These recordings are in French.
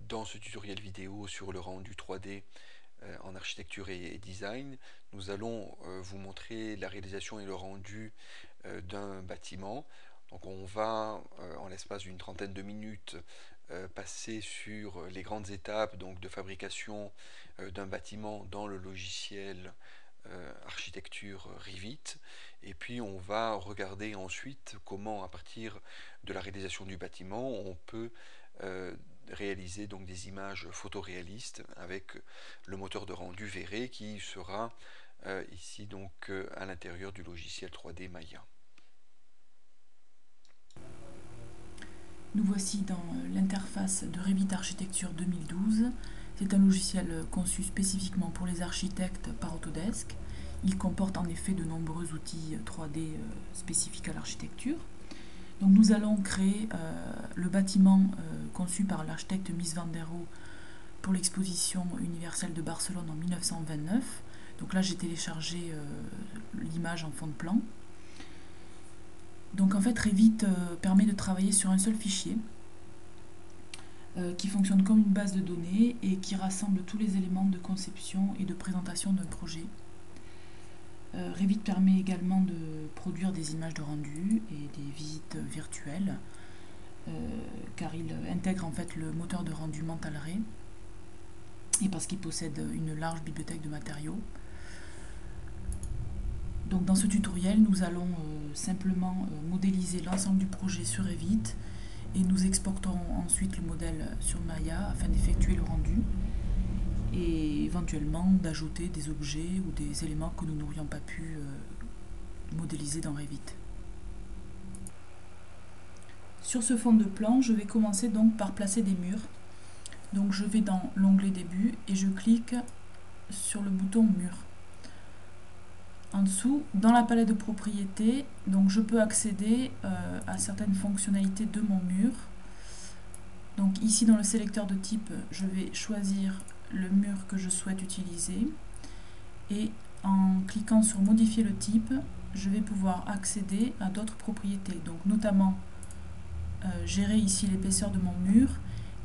Dans ce tutoriel vidéo sur le rendu 3D en architecture et design, nous allons vous montrer la réalisation et le rendu d'un bâtiment. Donc on va, en l'espace d'une trentaine de minutes, passer sur les grandes étapes donc, de fabrication d'un bâtiment dans le logiciel architecture Revit, et puis on va regarder ensuite comment, à partir de la réalisation du bâtiment, on peut réaliser donc des images photoréalistes avec le moteur de rendu V-Ray qui sera ici donc à l'intérieur du logiciel 3D Maya. Nous voici dans l'interface de Revit Architecture 2012. C'est un logiciel conçu spécifiquement pour les architectes par Autodesk. Il comporte en effet de nombreux outils 3D spécifiques à l'architecture. Donc nous allons créer le bâtiment conçu par l'architecte Mies van der Rohe pour l'exposition universelle de Barcelone en 1929. Donc là j'ai téléchargé l'image en fond de plan. Donc en fait Revit permet de travailler sur un seul fichier qui fonctionne comme une base de données et qui rassemble tous les éléments de conception et de présentation d'un projet. Revit permet également de produire des images de rendu et des visites virtuelles car il intègre en fait le moteur de rendu Mental Ray et parce qu'il possède une large bibliothèque de matériaux. Donc dans ce tutoriel, nous allons simplement modéliser l'ensemble du projet sur Revit et nous exporterons ensuite le modèle sur Maya afin d'effectuer le rendu et éventuellement d'ajouter des objets ou des éléments que nous n'aurions pas pu modéliser dans Revit. Sur ce fond de plan, je vais commencer donc par placer des murs. Donc je vais dans l'onglet Début et je clique sur le bouton Mur. En dessous, dans la palette de propriétés, donc je peux accéder à certaines fonctionnalités de mon mur. Donc ici dans le sélecteur de type, je vais choisir le mur que je souhaite utiliser et en cliquant sur modifier le type, je vais pouvoir accéder à d'autres propriétés. Donc notamment gérer ici l'épaisseur de mon mur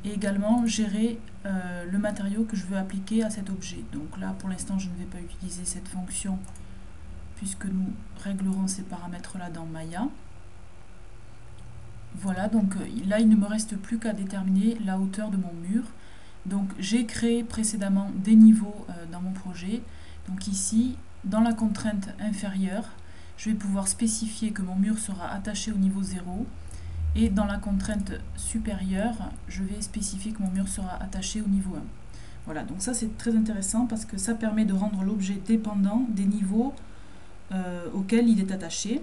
et également gérer le matériau que je veux appliquer à cet objet. Donc là pour l'instant je ne vais pas utiliser cette fonction puisque nous réglerons ces paramètres-là dans Maya. Voilà, donc là il ne me reste plus qu'à déterminer la hauteur de mon mur. Donc j'ai créé précédemment des niveaux dans mon projet. Donc ici, dans la contrainte inférieure, je vais pouvoir spécifier que mon mur sera attaché au niveau 0. Et dans la contrainte supérieure, je vais spécifier que mon mur sera attaché au niveau 1. Voilà, donc ça c'est très intéressant parce que ça permet de rendre l'objet dépendant des niveaux auquel il est attaché.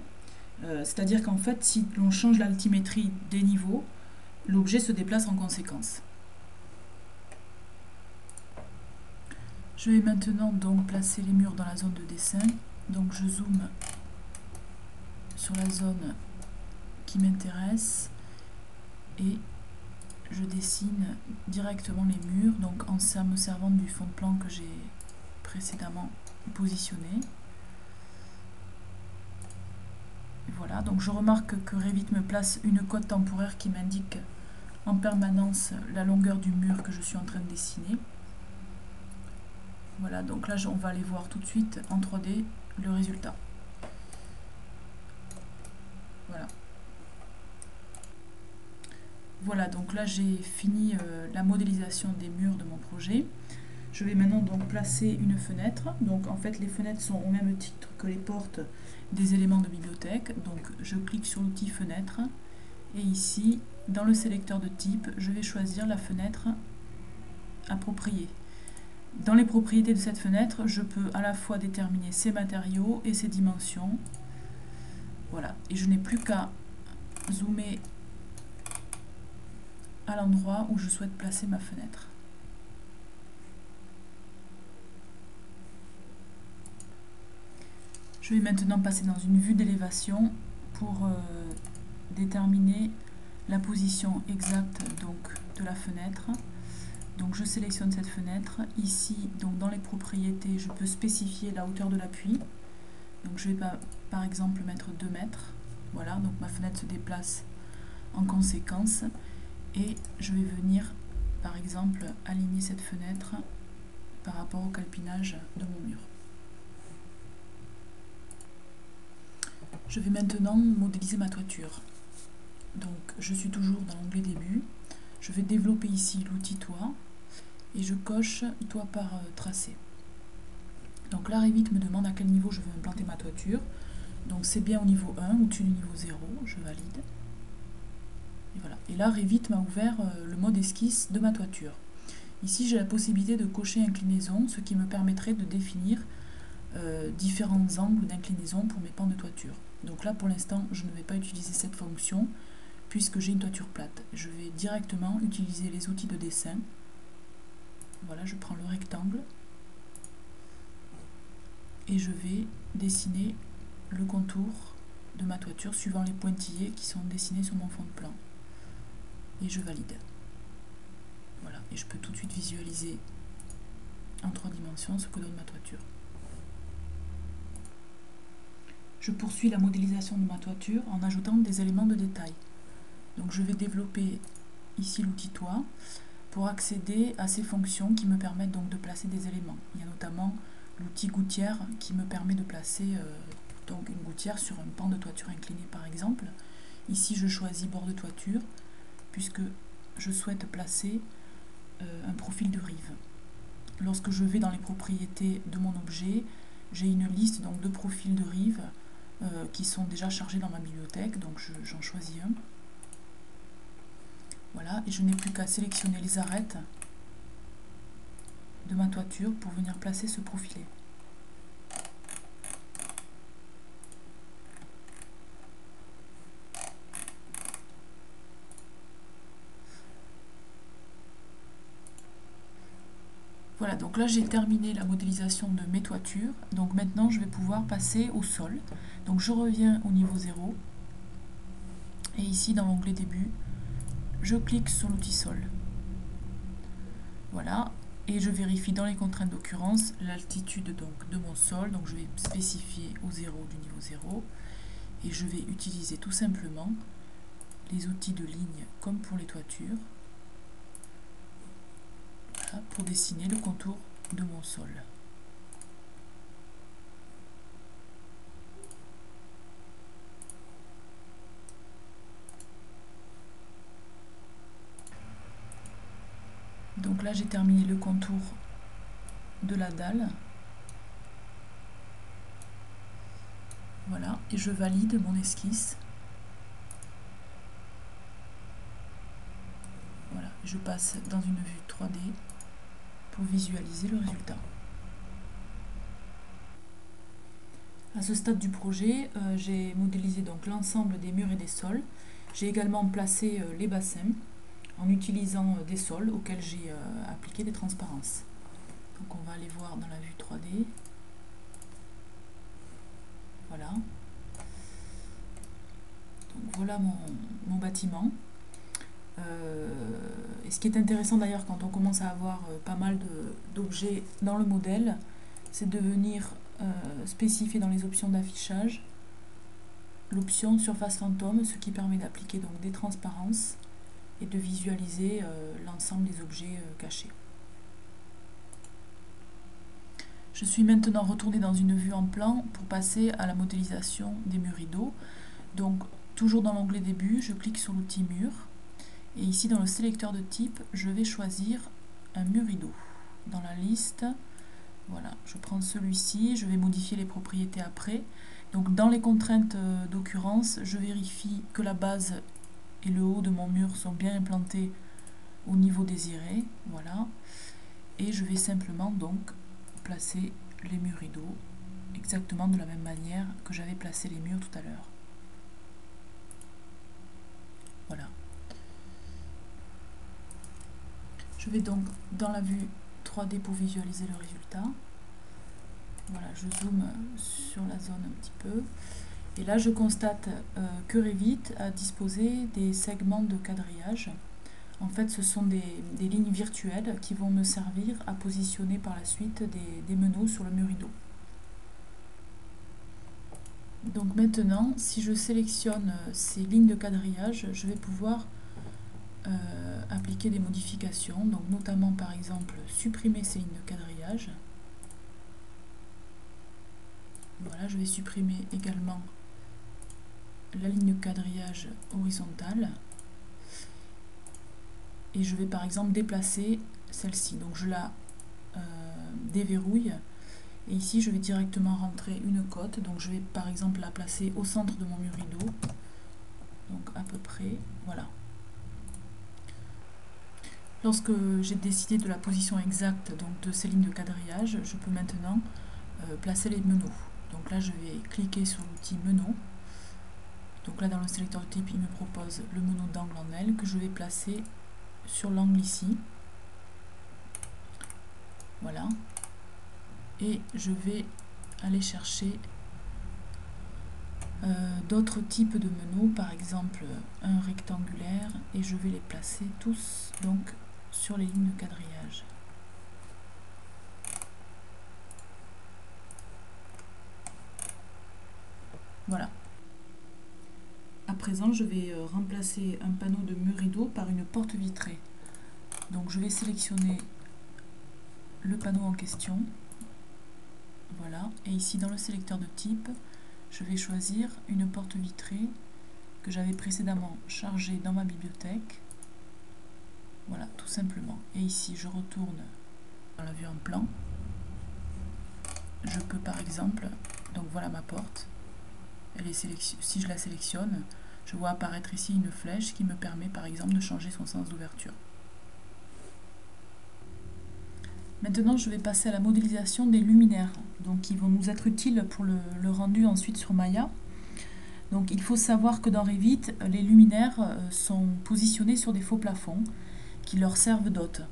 C'est-à-dire qu'en fait, si l'on change l'altimétrie des niveaux, l'objet se déplace en conséquence. Je vais maintenant donc placer les murs dans la zone de dessin. Donc je zoome sur la zone qui m'intéresse et je dessine directement les murs, donc en me servant du fond de plan que j'ai précédemment positionné. Voilà, donc je remarque que Revit me place une cote temporaire qui m'indique en permanence la longueur du mur que je suis en train de dessiner. Voilà, donc là on va aller voir tout de suite en 3D le résultat. Voilà. Voilà, donc là j'ai fini la modélisation des murs de mon projet. Je vais maintenant donc placer une fenêtre. Donc en fait les fenêtres sont au même titre que les portes des éléments de bibliothèque. Donc je clique sur l'outil fenêtre et ici dans le sélecteur de type je vais choisir la fenêtre appropriée. Dans les propriétés de cette fenêtre je peux à la fois déterminer ses matériaux et ses dimensions. Voilà, et je n'ai plus qu'à zoomer à l'endroit où je souhaite placer ma fenêtre. Je vais maintenant passer dans une vue d'élévation pour déterminer la position exacte donc, de la fenêtre. Donc je sélectionne cette fenêtre. Ici, donc, dans les propriétés, je peux spécifier la hauteur de l'appui. Donc je vais par exemple mettre 2 mètres. Voilà, donc ma fenêtre se déplace en conséquence. Et je vais venir par exemple aligner cette fenêtre par rapport au calpinage de mon mur. Je vais maintenant modéliser ma toiture. Donc je suis toujours dans l'onglet début, je vais développer ici l'outil toit et je coche toit par tracé. Donc là Revit me demande à quel niveau je veux implanter ma toiture. Donc c'est bien au niveau 1, au-dessus du niveau 0, je valide. Et voilà. Et là Revit m'a ouvert le mode esquisse de ma toiture. Ici j'ai la possibilité de cocher inclinaison, ce qui me permettrait de définir différents angles d'inclinaison pour mes pans de toiture. Donc là pour l'instant je ne vais pas utiliser cette fonction puisque j'ai une toiture plate. Je vais directement utiliser les outils de dessin. Voilà, je prends le rectangle et je vais dessiner le contour de ma toiture suivant les pointillés qui sont dessinés sur mon fond de plan. Et je valide. Voilà, et je peux tout de suite visualiser en 3 dimensions ce que donne ma toiture. Je poursuis la modélisation de ma toiture en ajoutant des éléments de détail. Donc je vais développer ici l'outil toit pour accéder à ces fonctions qui me permettent donc de placer des éléments. Il y a notamment l'outil gouttière qui me permet de placer donc une gouttière sur un pan de toiture incliné par exemple. Ici je choisis bord de toiture puisque je souhaite placer un profil de rive. Lorsque je vais dans les propriétés de mon objet, j'ai une liste donc de profils de rive qui sont déjà chargés dans ma bibliothèque, donc j'en choisis un. Voilà, et je n'ai plus qu'à sélectionner les arêtes de ma toiture pour venir placer ce profilet. Voilà, donc là j'ai terminé la modélisation de mes toitures. Donc maintenant je vais pouvoir passer au sol. Donc je reviens au niveau 0. Et ici dans l'onglet début, je clique sur l'outil sol. Voilà, et je vérifie dans les contraintes d'occurrence l'altitude de mon sol. Donc je vais spécifier au 0 du niveau 0. Et je vais utiliser tout simplement les outils de ligne comme pour les toitures. Voilà, pour dessiner le contour de mon sol. Donc là j'ai terminé le contour de la dalle. Voilà, et je valide mon esquisse. Voilà, je passe dans une vue 3D pour visualiser le résultat. À ce stade du projet, j'ai modélisé donc l'ensemble des murs et des sols. J'ai également placé les bassins en utilisant des sols auxquels j'ai appliqué des transparences. Donc on va aller voir dans la vue 3D. Voilà. Donc voilà mon bâtiment. Et ce qui est intéressant d'ailleurs quand on commence à avoir pas mal d'objets dans le modèle, c'est de venir spécifier dans les options d'affichage l'option surface fantôme, ce qui permet d'appliquer donc des transparences et de visualiser l'ensemble des objets cachés. Je suis maintenant retournée dans une vue en plan pour passer à la modélisation des murs rideaux. Donc toujours dans l'onglet début, je clique sur l'outil mur et ici dans le sélecteur de type, je vais choisir un mur rideau. Dans la liste, voilà, je prends celui-ci, je vais modifier les propriétés après. Donc dans les contraintes d'occurrence, je vérifie que la base et le haut de mon mur sont bien implantés au niveau désiré. Voilà. Et je vais simplement donc placer les murs rideaux exactement de la même manière que j'avais placé les murs tout à l'heure. Voilà. Je vais donc dans la vue 3D pour visualiser le résultat. Voilà, je zoome sur la zone un petit peu. Et là, je constate que Revit a disposé des segments de quadrillage. En fait, ce sont des lignes virtuelles qui vont me servir à positionner par la suite des meneaux sur le mur rideau. Donc maintenant, si je sélectionne ces lignes de quadrillage, je vais pouvoir appliquer des modifications, donc notamment par exemple supprimer ces lignes de quadrillage. Voilà, je vais supprimer également la ligne de quadrillage horizontale et je vais par exemple déplacer celle-ci. Donc je la déverrouille et ici je vais directement rentrer une cote. Donc je vais par exemple la placer au centre de mon mur rideau. Donc à peu près, voilà. Lorsque j'ai décidé de la position exacte donc de ces lignes de quadrillage, je peux maintenant placer les meneaux. Donc là je vais cliquer sur l'outil meneaux. Donc là dans le sélecteur de type il me propose le meneau d'angle en L que je vais placer sur l'angle ici. Voilà. Et je vais aller chercher d'autres types de meneaux, par exemple un rectangulaire, et je vais les placer tous donc sur les lignes de quadrillage. Voilà. À présent, je vais remplacer un panneau de mur rideau par une porte vitrée. Donc je vais sélectionner le panneau en question. Voilà. Et ici dans le sélecteur de type, je vais choisir une porte vitrée que j'avais précédemment chargée dans ma bibliothèque. Voilà, tout simplement. Et ici, je retourne dans la vue en plan. Je peux par exemple, donc voilà ma porte. Elle est si je la sélectionne, je vois apparaître ici une flèche qui me permet par exemple de changer son sens d'ouverture. Maintenant, je vais passer à la modélisation des luminaires, donc qui vont nous être utiles pour le rendu ensuite sur Maya. Donc il faut savoir que dans Revit, les luminaires sont positionnés sur des faux plafonds qui leur servent d'hôtes.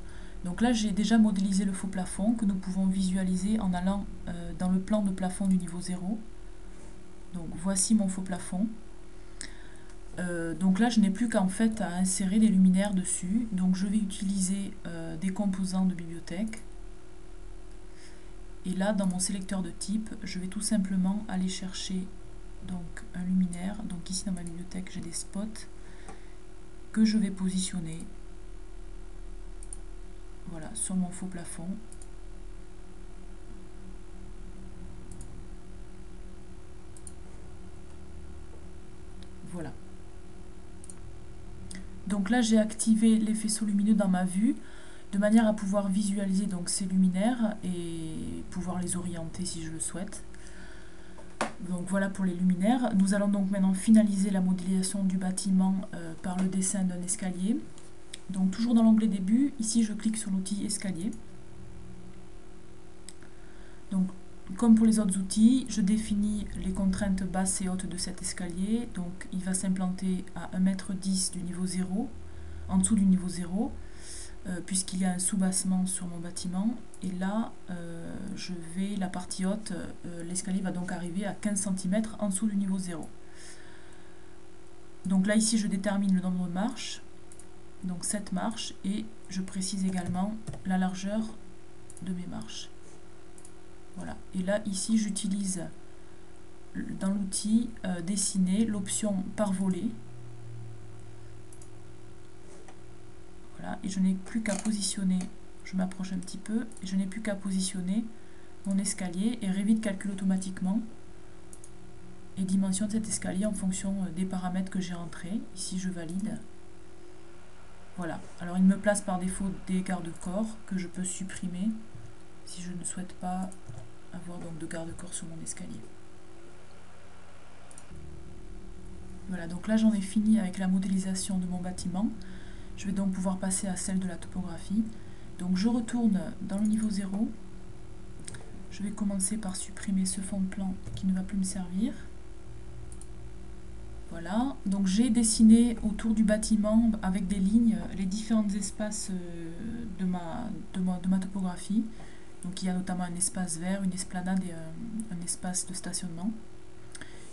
Donc là, j'ai déjà modélisé le faux plafond que nous pouvons visualiser en allant dans le plan de plafond du niveau 0. Donc voici mon faux plafond. Donc là, je n'ai plus qu'en fait à insérer des luminaires dessus. Donc je vais utiliser des composants de bibliothèque. Et là, dans mon sélecteur de type, je vais tout simplement aller chercher donc un luminaire. Donc ici dans ma bibliothèque, j'ai des spots que je vais positionner, voilà, sur mon faux plafond. Voilà. Donc là, j'ai activé les faisceaux lumineux dans ma vue de manière à pouvoir visualiser donc ces luminaires et pouvoir les orienter si je le souhaite. Donc voilà pour les luminaires. Nous allons donc maintenant finaliser la modélisation du bâtiment par le dessin d'un escalier. Donc toujours dans l'onglet début, ici je clique sur l'outil escalier. Donc comme pour les autres outils, je définis les contraintes basses et hautes de cet escalier. Donc il va s'implanter à 1,10 m du niveau 0, en dessous du niveau 0, puisqu'il y a un sous-bassement sur mon bâtiment. Et là, la partie haute, l'escalier va donc arriver à 15 cm en dessous du niveau 0. Donc là, ici, je détermine le nombre de marches, donc 7 marches, et je précise également la largeur de mes marches. Voilà. Et là, ici, j'utilise dans l'outil dessiner l'option par volet. Voilà. Et je n'ai plus qu'à positionner, je m'approche un petit peu, et je n'ai plus qu'à positionner mon escalier et Revit calcule automatiquement les dimensions de cet escalier en fonction des paramètres que j'ai rentrés. Ici, je valide. Voilà. Alors, il me place par défaut des garde-corps que je peux supprimer si je ne souhaite pas avoir donc de garde-corps sur mon escalier. Voilà, donc là j'en ai fini avec la modélisation de mon bâtiment. Je vais donc pouvoir passer à celle de la topographie. Donc je retourne dans le niveau 0. Je vais commencer par supprimer ce fond de plan qui ne va plus me servir. Voilà, donc j'ai dessiné autour du bâtiment avec des lignes les différents espaces de ma topographie. Donc il y a notamment un espace vert, une esplanade et un espace de stationnement.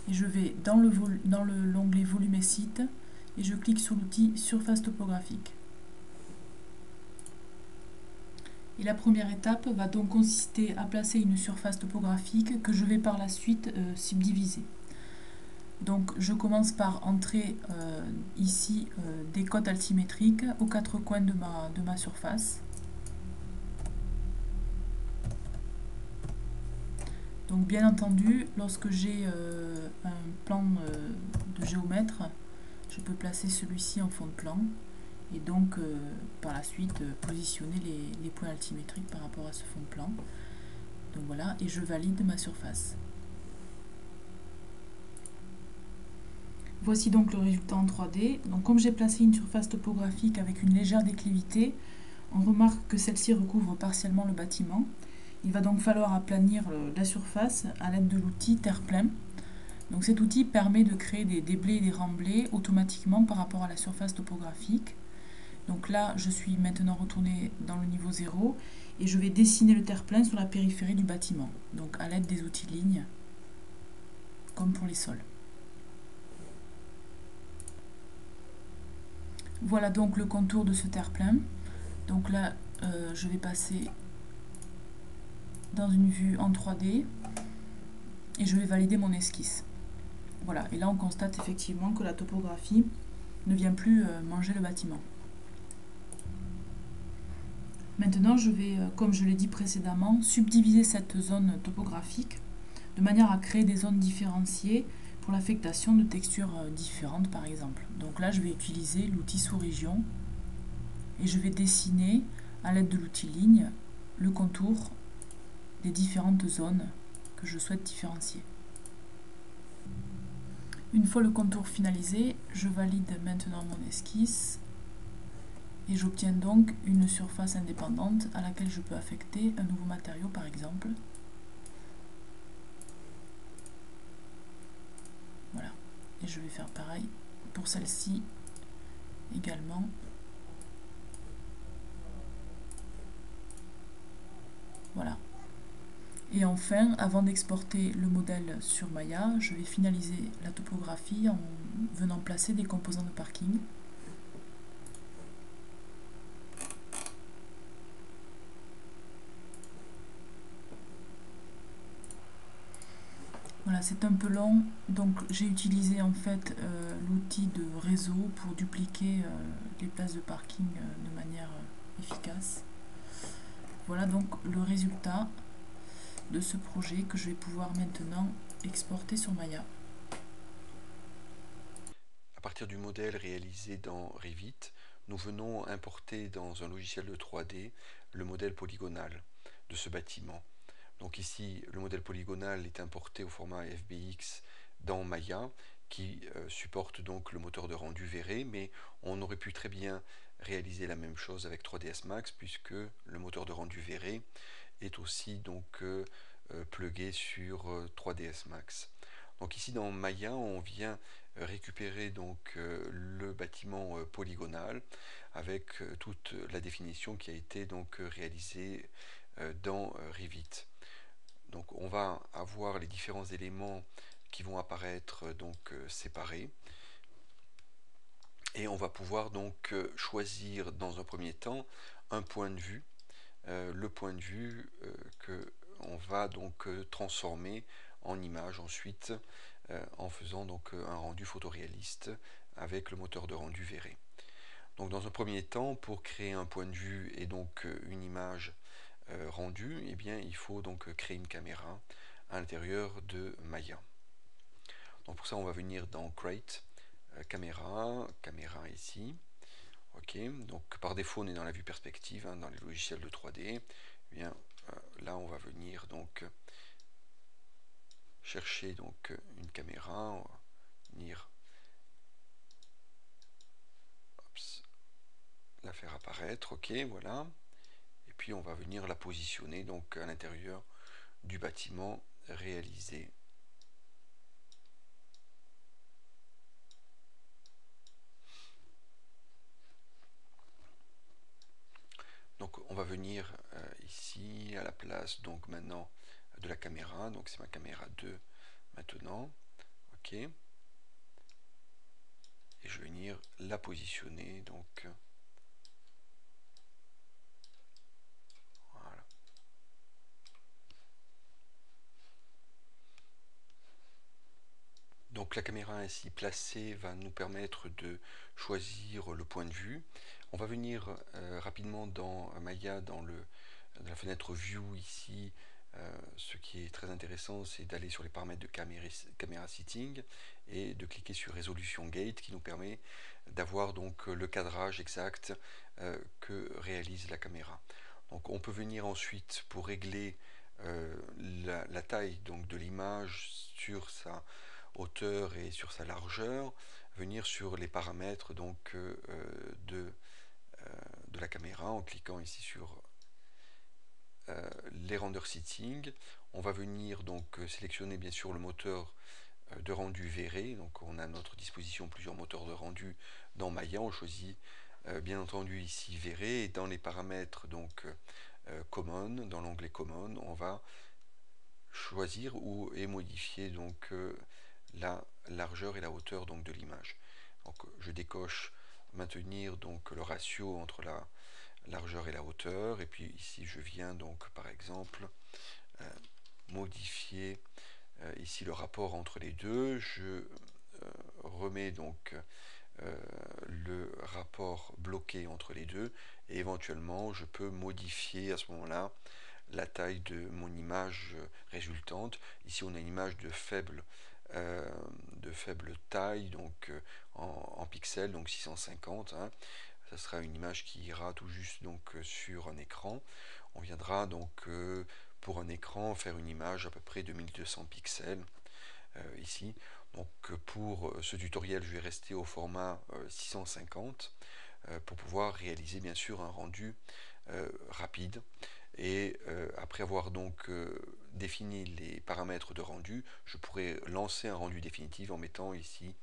Et je vais dans l'onglet volume et site et je clique sur l'outil surface topographique. Et la première étape va donc consister à placer une surface topographique que je vais par la suite subdiviser. Donc je commence par entrer ici des cotes altimétriques aux quatre coins de ma surface. Donc bien entendu, lorsque j'ai un plan de géomètre, je peux placer celui-ci en fond de plan et donc par la suite positionner les points altimétriques par rapport à ce fond de plan. Donc voilà, et je valide ma surface. Voici donc le résultat en 3D. Donc comme j'ai placé une surface topographique avec une légère déclivité, on remarque que celle-ci recouvre partiellement le bâtiment. Il va donc falloir aplanir la surface à l'aide de l'outil terre-plein. Donc cet outil permet de créer des déblais et des remblais automatiquement par rapport à la surface topographique. Donc là, je suis maintenant retournée dans le niveau 0 et je vais dessiner le terre-plein sur la périphérie du bâtiment, donc à l'aide des outils lignes, comme pour les sols. Voilà donc le contour de ce terre-plein. Donc là, je vais passer dans une vue en 3D et je vais valider mon esquisse. Voilà, et là on constate effectivement que la topographie ne vient plus manger le bâtiment. Maintenant, je vais, comme je l'ai dit précédemment, subdiviser cette zone topographique de manière à créer des zones différenciées pour l'affectation de textures différentes par exemple. Donc là, je vais utiliser l'outil sous-région et je vais dessiner à l'aide de l'outil ligne le contour des différentes zones que je souhaite différencier. Une fois le contour finalisé, je valide maintenant mon esquisse et j'obtiens donc une surface indépendante à laquelle je peux affecter un nouveau matériau par exemple. Voilà, et je vais faire pareil pour celle-ci également. Voilà. Et enfin, avant d'exporter le modèle sur Maya, je vais finaliser la topographie en venant placer des composants de parking. Voilà, c'est un peu long, donc j'ai utilisé en fait l'outil de réseau pour dupliquer les places de parking de manière efficace. Voilà donc le résultat de ce projet que je vais pouvoir maintenant exporter sur Maya. À partir du modèle réalisé dans Revit, nous venons importer dans un logiciel de 3D le modèle polygonal de ce bâtiment. Donc ici, le modèle polygonal est importé au format FBX dans Maya, qui supporte donc le moteur de rendu V-Ray, mais on aurait pu très bien réaliser la même chose avec 3ds Max, puisque le moteur de rendu V-Ray est aussi donc plugué sur 3ds Max. Donc ici dans Maya, on vient récupérer donc le bâtiment polygonal avec toute la définition qui a été donc réalisée dans Revit. Donc on va avoir les différents éléments qui vont apparaître donc séparés et on va pouvoir donc choisir dans un premier temps un point de vue, le point de vue que on va donc transformer en image ensuite en faisant donc un rendu photoréaliste avec le moteur de rendu V-Ray. Donc dans un premier temps, pour créer un point de vue et donc une image rendu, eh bien, il faut donc créer une caméra à l'intérieur de Maya. Donc pour ça, on va venir dans Create, caméra ici. Ok, donc par défaut, on est dans la vue perspective, dans les logiciels de 3D. Eh bien, là, on va venir donc chercher donc une caméra, on va venir la faire apparaître. Ok, voilà. Et puis on va venir la positionner donc à l'intérieur du bâtiment réalisé. Donc on va venir ici à la place donc maintenant de la caméra, donc c'est ma caméra 2 maintenant, ok, et je vais venir la positionner donc voilà. Donc Donc la caméra ainsi placée va nous permettre de choisir le point de vue. On va venir rapidement dans Maya, dans la fenêtre View ici. Ce qui est très intéressant, c'est d'aller sur les paramètres de caméra setting et de cliquer sur Resolution Gate qui nous permet d'avoir donc le cadrage exact que réalise la caméra. Donc on peut venir ensuite pour régler la taille donc de l'image sur sa hauteur et sur sa largeur, venir sur les paramètres donc de la caméra en cliquant ici sur les render setting. On va venir donc sélectionner bien sûr le moteur de rendu V-Ray. Donc on a à notre disposition plusieurs moteurs de rendu dans Maya. On choisit bien entendu ici V-Ray et dans les paramètres donc Common, dans l'onglet Common, on va choisir et modifier donc la largeur et la hauteur donc de l'image. Donc je décoche maintenir donc le ratio entre la largeur et la hauteur, et puis ici je viens donc par exemple modifier ici le rapport entre les deux. Je remets donc le rapport bloqué entre les deux, et éventuellement je peux modifier à ce moment là la taille de mon image résultante. Ici on a une image de faible taille, donc en pixels, donc 650, hein. Ça sera une image qui ira tout juste donc sur un écran. On viendra donc pour un écran faire une image à peu près de 1200 pixels ici. Donc pour ce tutoriel je vais rester au format 650 pour pouvoir réaliser bien sûr un rendu rapide. Et après avoir donc défini les paramètres de rendu, je pourrais lancer un rendu définitif en mettant ici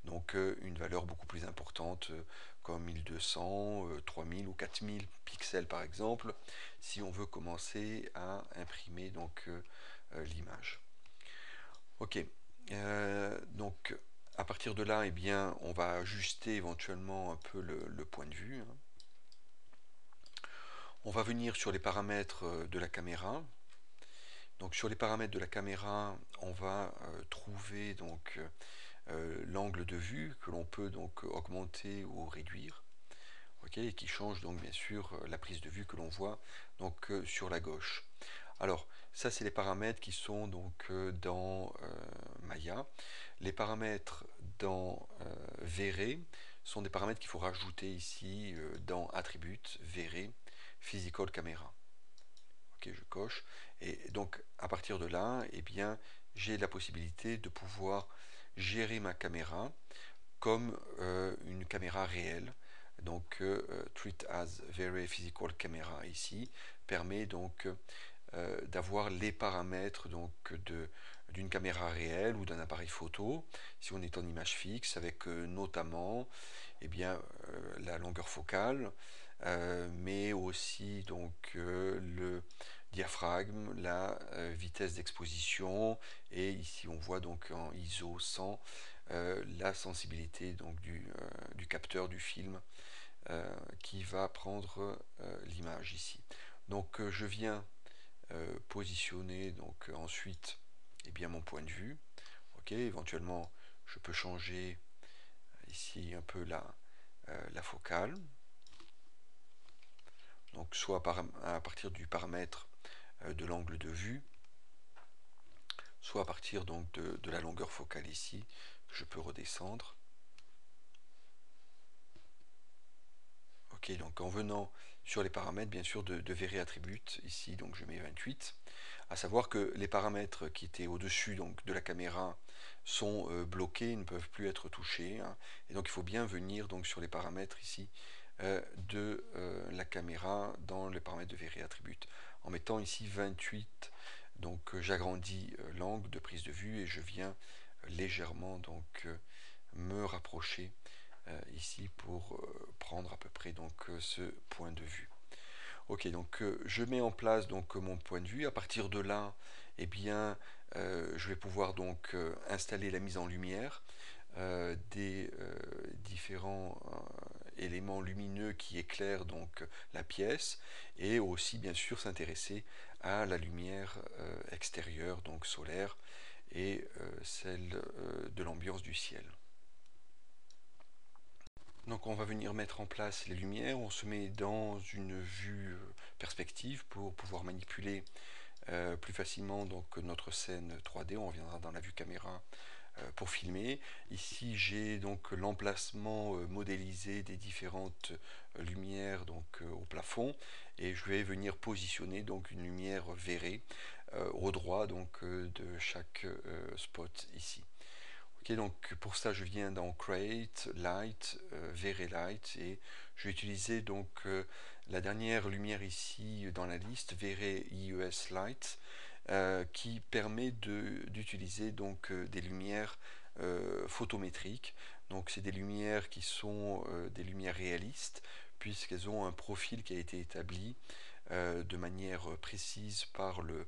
donc une valeur beaucoup plus importante comme 1200, 3000 ou 4000 pixels par exemple, si on veut commencer à imprimer donc l'image. Ok, donc à partir de là, eh bien, on va ajuster éventuellement un peu le point de vue, hein. On va venir sur les paramètres de la caméra. Donc sur les paramètres de la caméra, on va trouver donc l'angle de vue que l'on peut donc augmenter ou réduire, okay, et qui change donc bien sûr la prise de vue que l'on voit donc sur la gauche. Alors ça c'est les paramètres qui sont donc dans Maya. Les paramètres dans V-Ray sont des paramètres qu'il faut rajouter ici dans Attributes, V-Ray, Physical Camera. Ok, je coche. Et donc à partir de là, eh bien, j'ai la possibilité de pouvoir gérer ma caméra comme une caméra réelle. Donc Treat as Very Physical Camera ici permet donc d'avoir les paramètres donc d'une caméra réelle ou d'un appareil photo si on est en image fixe, avec notamment eh bien, la longueur focale, mais aussi donc le diaphragme, la vitesse d'exposition, et ici on voit donc en ISO 100 la sensibilité donc du capteur du film qui va prendre l'image ici. Donc je viens positionner donc ensuite eh bien, mon point de vue. Ok, éventuellement je peux changer ici un peu la focale, donc soit à partir du paramètre de l'angle de vue, soit à partir donc de la longueur focale ici, je peux redescendre. Ok, donc en venant sur les paramètres bien sûr de V-Ray Attributes, ici donc je mets 28, à savoir que les paramètres qui étaient au-dessus donc de la caméra sont bloqués, ne peuvent plus être touchés, hein, et donc il faut bien venir donc sur les paramètres ici de la caméra dans les paramètres de V-Ray Attributes, en mettant ici 28, donc j'agrandis l'angle de prise de vue et je viens légèrement donc me rapprocher ici pour prendre à peu près donc ce point de vue. Ok, donc je mets en place donc mon point de vue. À partir de là, eh bien, je vais pouvoir donc installer la mise en lumière des différents éléments lumineux qui éclairent donc la pièce, et aussi bien sûr s'intéresser à la lumière extérieure, donc solaire, et celle de l'ambiance du ciel. Donc on va venir mettre en place les lumières, on se met dans une vue perspective pour pouvoir manipuler plus facilement donc notre scène 3D. On reviendra dans la vue caméra pour filmer. Ici j'ai donc l'emplacement modélisé des différentes lumières donc au plafond, et je vais venir positionner donc une lumière verrée au droit donc de chaque spot ici. Ok, donc pour ça je viens dans Create, Light, Verre Light, et je vais utiliser donc la dernière lumière ici dans la liste, Verre IES Light, qui permet d'utiliser donc des lumières photométriques. Donc c'est des lumières qui sont des lumières réalistes, puisqu'elles ont un profil qui a été établi de manière précise par le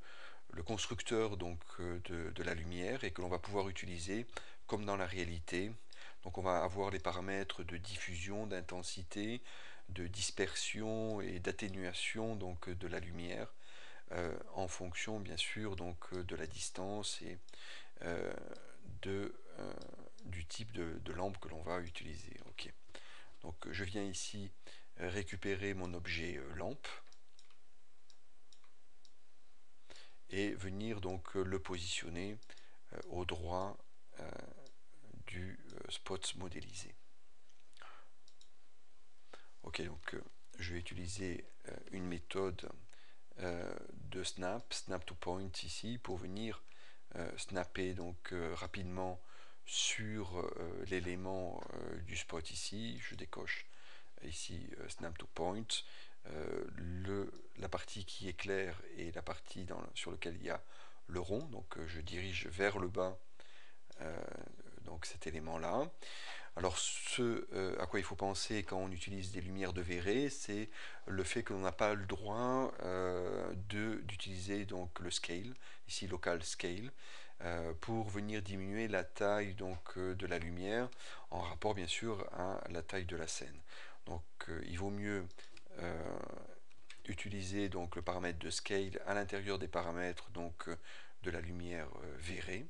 constructeur donc, de la lumière, et que l'on va pouvoir utiliser comme dans la réalité. Donc on va avoir les paramètres de diffusion, d'intensité, de dispersion et d'atténuation donc de la lumière en fonction bien sûr donc de la distance et de, du type de lampe que l'on va utiliser. Ok. Donc je viens ici récupérer mon objet lampe et venir donc le positionner au droit du spot modélisé. Ok, donc je vais utiliser une méthode de snap to point ici pour venir snapper donc rapidement sur l'élément du spot ici. Je décoche ici snap to point. La partie qui est claire et la partie sur laquelle il y a le rond, donc je dirige vers le bas donc cet élément là. Alors ce à quoi il faut penser quand on utilise des lumières de verre, c'est le fait que l'on n'a pas le droit d'utiliser donc le scale, ici local scale, pour venir diminuer la taille donc de la lumière en rapport bien sûr à la taille de la scène. Donc il vaut mieux utiliser donc le paramètre de scale à l'intérieur des paramètres donc de la lumière verrée,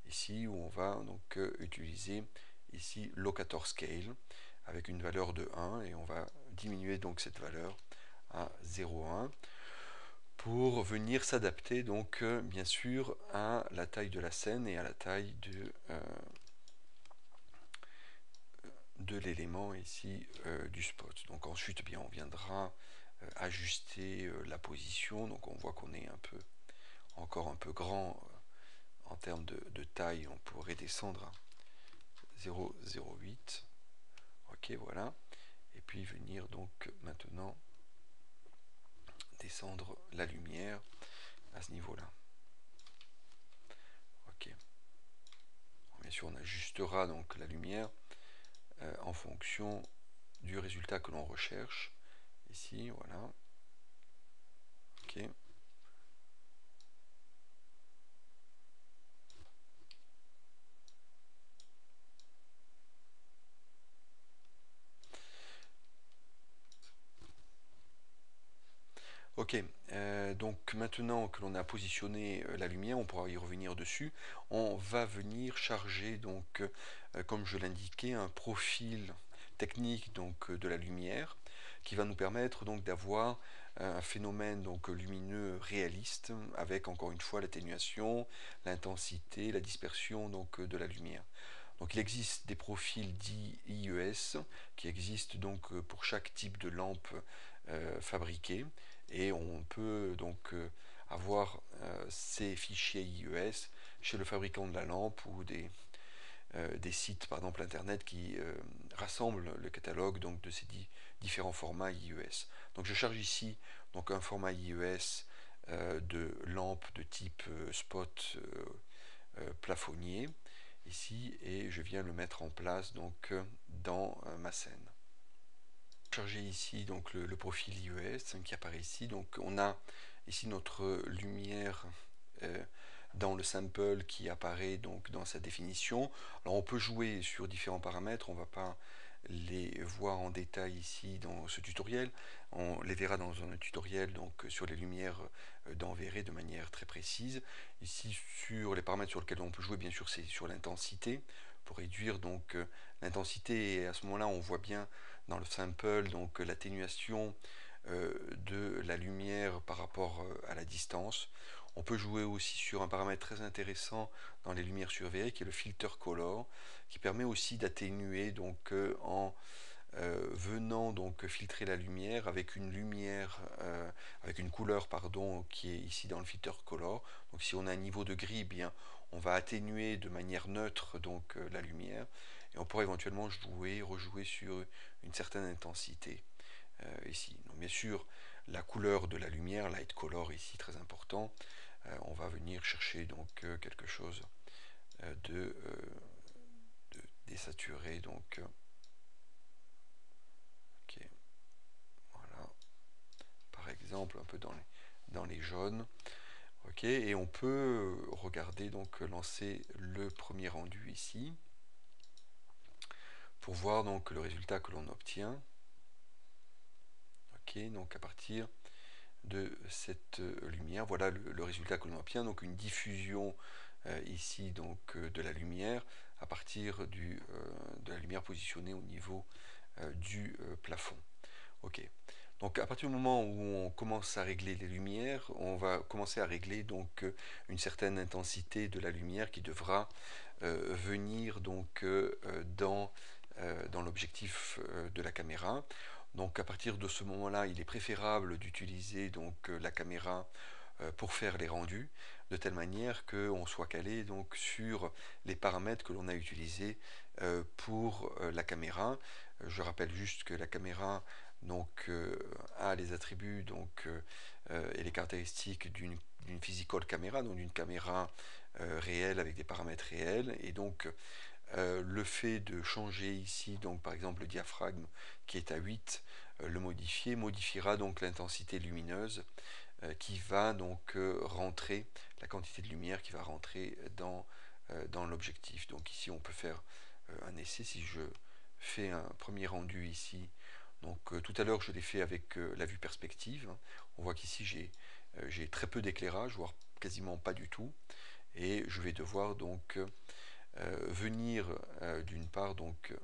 ici où on va donc utiliser ici locator scale avec une valeur de 1, et on va diminuer donc cette valeur à 0,1 pour venir s'adapter donc bien sûr à la taille de la scène et à la taille de l'élément ici du spot. Donc ensuite bien on viendra ajuster la position, donc on voit qu'on est encore un peu grand en termes de taille. On pourrait descendre à 0,08. Ok, voilà. Et puis venir donc maintenant descendre la lumière à ce niveau-là. Ok. Bien sûr, on ajustera donc la lumière en fonction du résultat que l'on recherche. Ici, voilà. Ok. Ok, donc maintenant que l'on a positionné la lumière, on pourra y revenir dessus. On va venir charger, donc, comme je l'indiquais, un profil technique donc, de la lumière qui va nous permettre donc d'avoir un phénomène donc, lumineux réaliste avec encore une fois l'atténuation, l'intensité, la dispersion donc, de la lumière. Donc il existe des profils dits IES qui existent donc pour chaque type de lampe fabriquée, et on peut donc avoir ces fichiers IES chez le fabricant de la lampe ou des sites par exemple internet qui rassemblent le catalogue donc de ces différents formats IES. Donc je charge ici donc un format IES de lampe de type spot plafonnier ici, et je viens le mettre en place donc dans ma scène. Charger ici donc le profil IES qui apparaît ici. Donc on a ici notre lumière dans le sample qui apparaît donc dans sa définition. Alors on peut jouer sur différents paramètres, on ne va pas les voir en détail ici dans ce tutoriel. On les verra dans un tutoriel donc sur les lumières d'Enverré de manière très précise. Ici sur les paramètres sur lesquels on peut jouer, bien sûr, c'est sur l'intensité pour réduire donc l'intensité, et à ce moment-là on voit bien dans le sample donc l'atténuation de la lumière par rapport à la distance. On peut jouer aussi sur un paramètre très intéressant dans les lumières surveillées qui est le filter color, qui permet aussi d'atténuer donc en venant donc filtrer la lumière avec une avec une couleur pardon qui est ici dans le filter color. Donc si on a un niveau de gris, bien on va atténuer de manière neutre donc la lumière, et on pourrait éventuellement rejouer sur une certaine intensité ici. Donc bien sûr la couleur de la lumière, light color ici très important. On va venir chercher donc quelque chose de désaturé, donc ok, voilà, par exemple un peu dans les jaunes. Ok, et on peut regarder donc lancer le premier rendu ici pour voir donc le résultat que l'on obtient. Ok, donc à partir de cette lumière, voilà le résultat que l'on obtient, donc une diffusion ici donc de la lumière à partir de la lumière positionnée au niveau du plafond. Ok, donc à partir du moment où on commence à régler les lumières, on va commencer à régler donc une certaine intensité de la lumière qui devra venir donc dans l'objectif de la caméra. Donc à partir de ce moment-là, il est préférable d'utiliser donc la caméra pour faire les rendus, de telle manière qu'on soit calé donc sur les paramètres que l'on a utilisés pour la caméra. Je rappelle juste que la caméra donc a les attributs donc et les caractéristiques d'une physical caméra, donc d'une caméra réelle avec des paramètres réels, et donc le fait de changer ici donc par exemple le diaphragme qui est à 8, le modifiera donc l'intensité lumineuse qui va donc rentrer, la quantité de lumière qui va rentrer dans l'objectif. Donc ici on peut faire un essai. Si je fais un premier rendu ici, donc tout à l'heure je l'ai fait avec la vue perspective, hein. On voit qu'ici j'ai très peu d'éclairage, voire quasiment pas du tout, et je vais devoir donc venir d'une part donc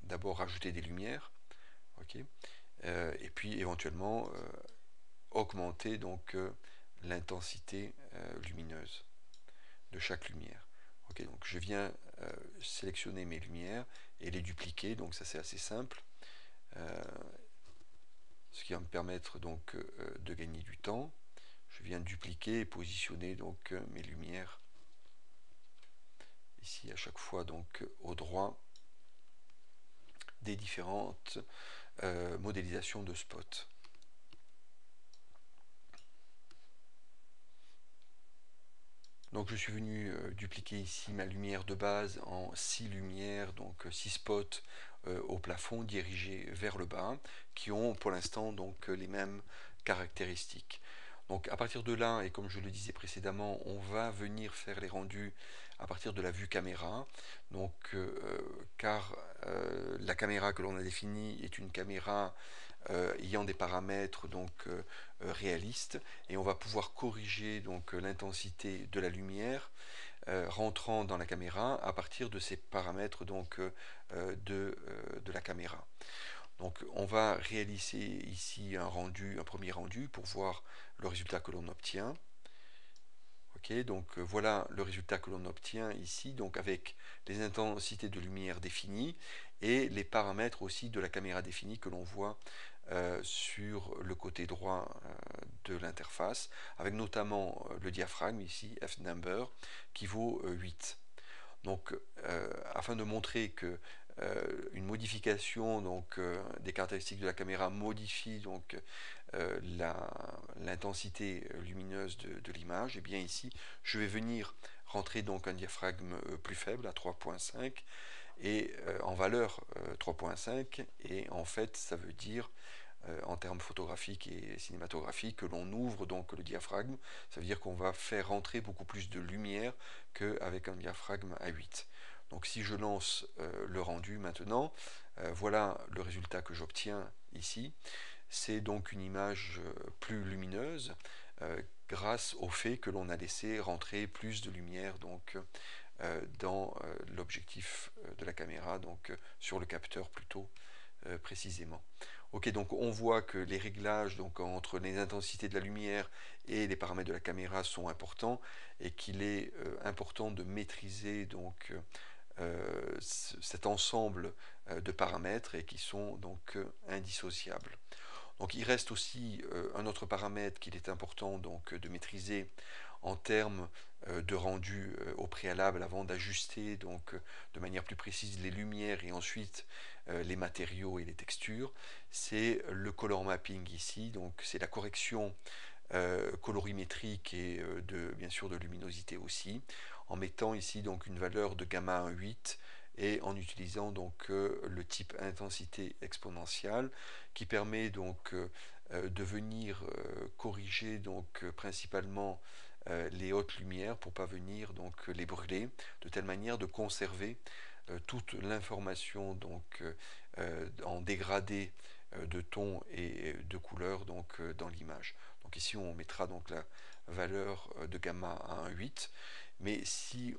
d'abord rajouter des lumières, ok, et puis éventuellement augmenter donc l'intensité lumineuse de chaque lumière. Ok, donc je viens sélectionner mes lumières et les dupliquer, donc ça c'est assez simple, ce qui va me permettre donc de gagner du temps. Je viens dupliquer et positionner donc mes lumières ici à chaque fois donc au droit des différentes modélisations de spot. Donc je suis venu dupliquer ici ma lumière de base en 6 lumières, donc 6 spots au plafond dirigés vers le bas, qui ont pour l'instant donc les mêmes caractéristiques. Donc à partir de là, et comme je le disais précédemment, on va venir faire les rendus à partir de la vue caméra, donc car la caméra que l'on a définie est une caméra ayant des paramètres donc réalistes, et on va pouvoir corriger donc l'intensité de la lumière rentrant dans la caméra à partir de ces paramètres donc de la caméra. Donc on va réaliser ici un premier rendu pour voir le résultat que l'on obtient. Ok, donc voilà le résultat que l'on obtient ici, donc avec les intensités de lumière définies et les paramètres aussi de la caméra définie que l'on voit sur le côté droit de l'interface, avec notamment le diaphragme ici, f-number, qui vaut 8. Donc afin de montrer que une modification donc des caractéristiques de la caméra modifie donc l'intensité lumineuse de l'image, et bien ici je vais venir rentrer donc un diaphragme plus faible à 3.5 et en valeur 3.5, et en fait ça veut dire en termes photographiques et cinématographiques que l'on ouvre donc le diaphragme. Ça veut dire qu'on va faire rentrer beaucoup plus de lumière qu'avec un diaphragme à 8. Donc si je lance le rendu maintenant, voilà le résultat que j'obtiens ici. C'est donc une image plus lumineuse grâce au fait que l'on a laissé rentrer plus de lumière donc, dans l'objectif de la caméra, donc sur le capteur plutôt précisément. Ok, donc on voit que les réglages donc, entre les intensités de la lumière et les paramètres de la caméra sont importants et qu'il est important de maîtriser donc cet ensemble de paramètres et qui sont donc indissociables. Donc il reste aussi un autre paramètre qu'il est important donc, de maîtriser en termes de rendu au préalable avant d'ajuster donc de manière plus précise les lumières et ensuite les matériaux et les textures. C'est le color mapping ici, donc c'est la correction colorimétrique et bien sûr de luminosité aussi, en mettant ici donc une valeur de gamma 1,8 et en utilisant donc le type intensité exponentielle qui permet donc de venir corriger donc principalement les hautes lumières pour pas venir donc les brûler, de telle manière de conserver toute l'information donc en dégradé de ton et de couleur donc dans l'image. Donc ici on mettra donc la valeur de gamma à 1,8, mais si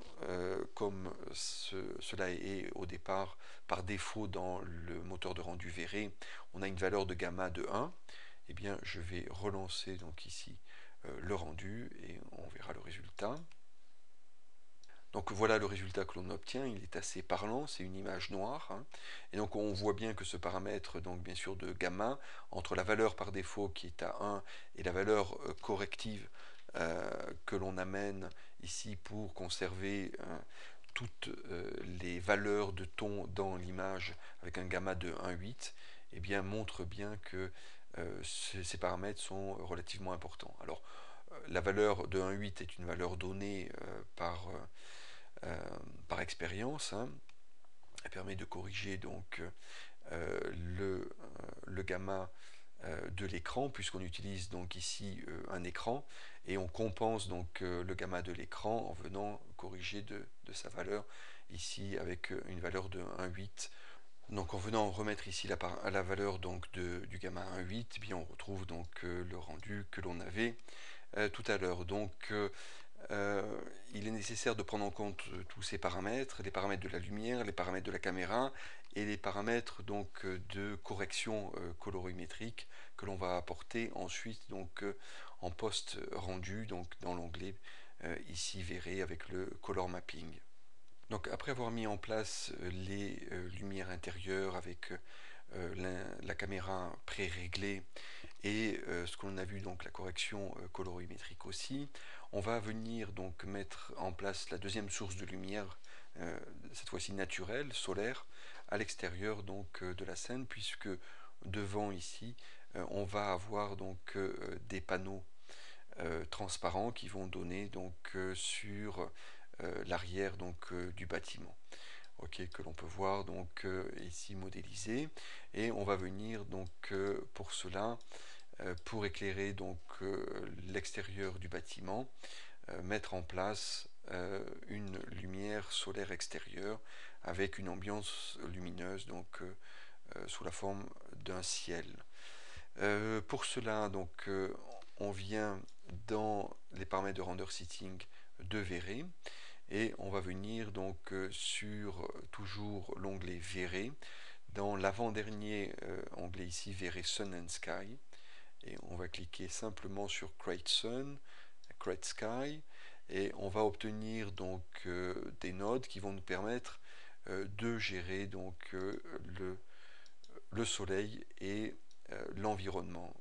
comme cela est au départ par défaut dans le moteur de rendu V-Ray, on a une valeur de gamma de 1, eh bien je vais relancer donc ici le rendu et on verra le résultat. Donc voilà le résultat que l'on obtient, il est assez parlant, c'est une image noire. Hein. Et donc on voit bien que ce paramètre, donc bien sûr de gamma, entre la valeur par défaut qui est à 1 et la valeur corrective que l'on amène ici pour conserver toutes les valeurs de ton dans l'image avec un gamma de 1,8, eh bien montre bien que ces paramètres sont relativement importants. Alors la valeur de 1,8 est une valeur donnée par expérience. Hein. Elle permet de corriger donc le gamma de l'écran puisqu'on utilise donc ici un écran et on compense donc le gamma de l'écran en venant corriger de sa valeur ici avec une valeur de 1,8. Donc en venant remettre ici la valeur donc du gamma 1,8, eh bien on retrouve donc le rendu que l'on avait tout à l'heure. Donc il est nécessaire de prendre en compte tous ces paramètres, les paramètres de la lumière, les paramètres de la caméra et les paramètres donc de correction colorimétrique que l'on va apporter ensuite donc en post rendu donc dans l'onglet ici V-Ray avec le color mapping. Donc après avoir mis en place les lumières intérieures avec la caméra pré-réglée et ce que l'on a vu donc la correction colorimétrique aussi, on va venir donc mettre en place la deuxième source de lumière, cette fois-ci naturelle, solaire, à l'extérieur donc de la scène puisque devant ici on va avoir donc des panneaux transparents qui vont donner donc sur l'arrière donc du bâtiment. Okay, que l'on peut voir donc ici modélisé et on va venir donc pour cela pour éclairer donc l'extérieur du bâtiment mettre en place une lumière solaire extérieure avec une ambiance lumineuse donc sous la forme d'un ciel. Pour cela donc on vient dans les paramètres de render setting de V-Ray et on va venir donc sur toujours l'onglet V-Ray dans l'avant-dernier onglet ici V-Ray Sun and Sky et on va cliquer simplement sur Create Sun, Create Sky et on va obtenir donc des nodes qui vont nous permettre de gérer donc le soleil et l'environnement.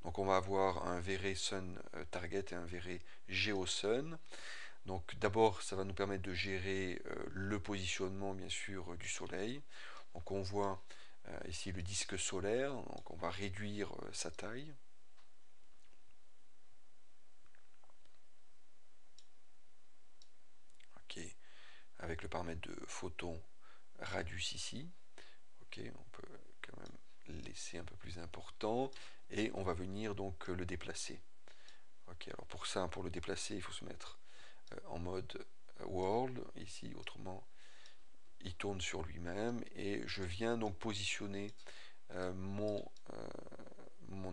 Donc on va avoir un V-Ray Sun Target et un V-Ray GeoSun. Donc d'abord ça va nous permettre de gérer le positionnement bien sûr du soleil. Donc on voit ici le disque solaire, donc on va réduire sa taille. Ok, avec le paramètre de photon radius ici. Ok, on peut quand même laisser un peu plus important et on va venir donc le déplacer. Ok, alors pour le déplacer, il faut se mettre en mode world ici, autrement il tourne sur lui-même et je viens donc positionner mon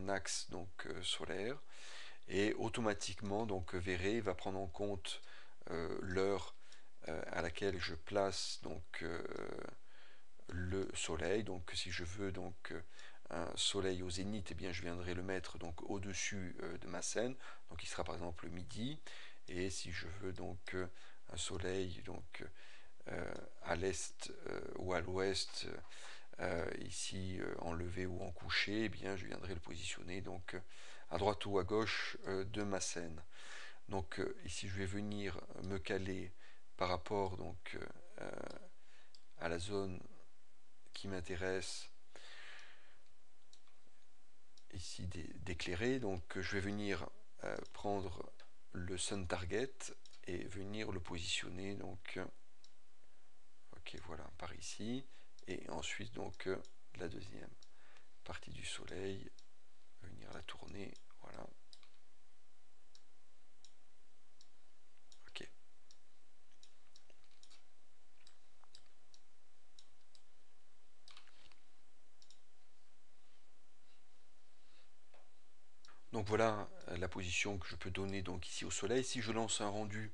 axe donc solaire, et automatiquement donc Verré va prendre en compte l'heure à laquelle je place donc le soleil. Donc si je veux donc un soleil au zénith, eh bien je viendrai le mettre donc au-dessus de ma scène, donc il sera par exemple midi. Et si je veux donc un soleil donc à l'est ou à l'ouest, ici en levé ou en couché, eh bien je viendrai le positionner donc à droite ou à gauche de ma scène. Donc ici je vais venir me caler par rapport donc à la zone qui m'intéresse ici d'éclairer. Donc je vais venir prendre le sun target et venir le positionner donc ok, voilà, par ici, et ensuite donc la deuxième partie du soleil, venir la tourner, voilà, ok. Donc voilà la position que je peux donner donc ici au soleil. Si je lance un rendu,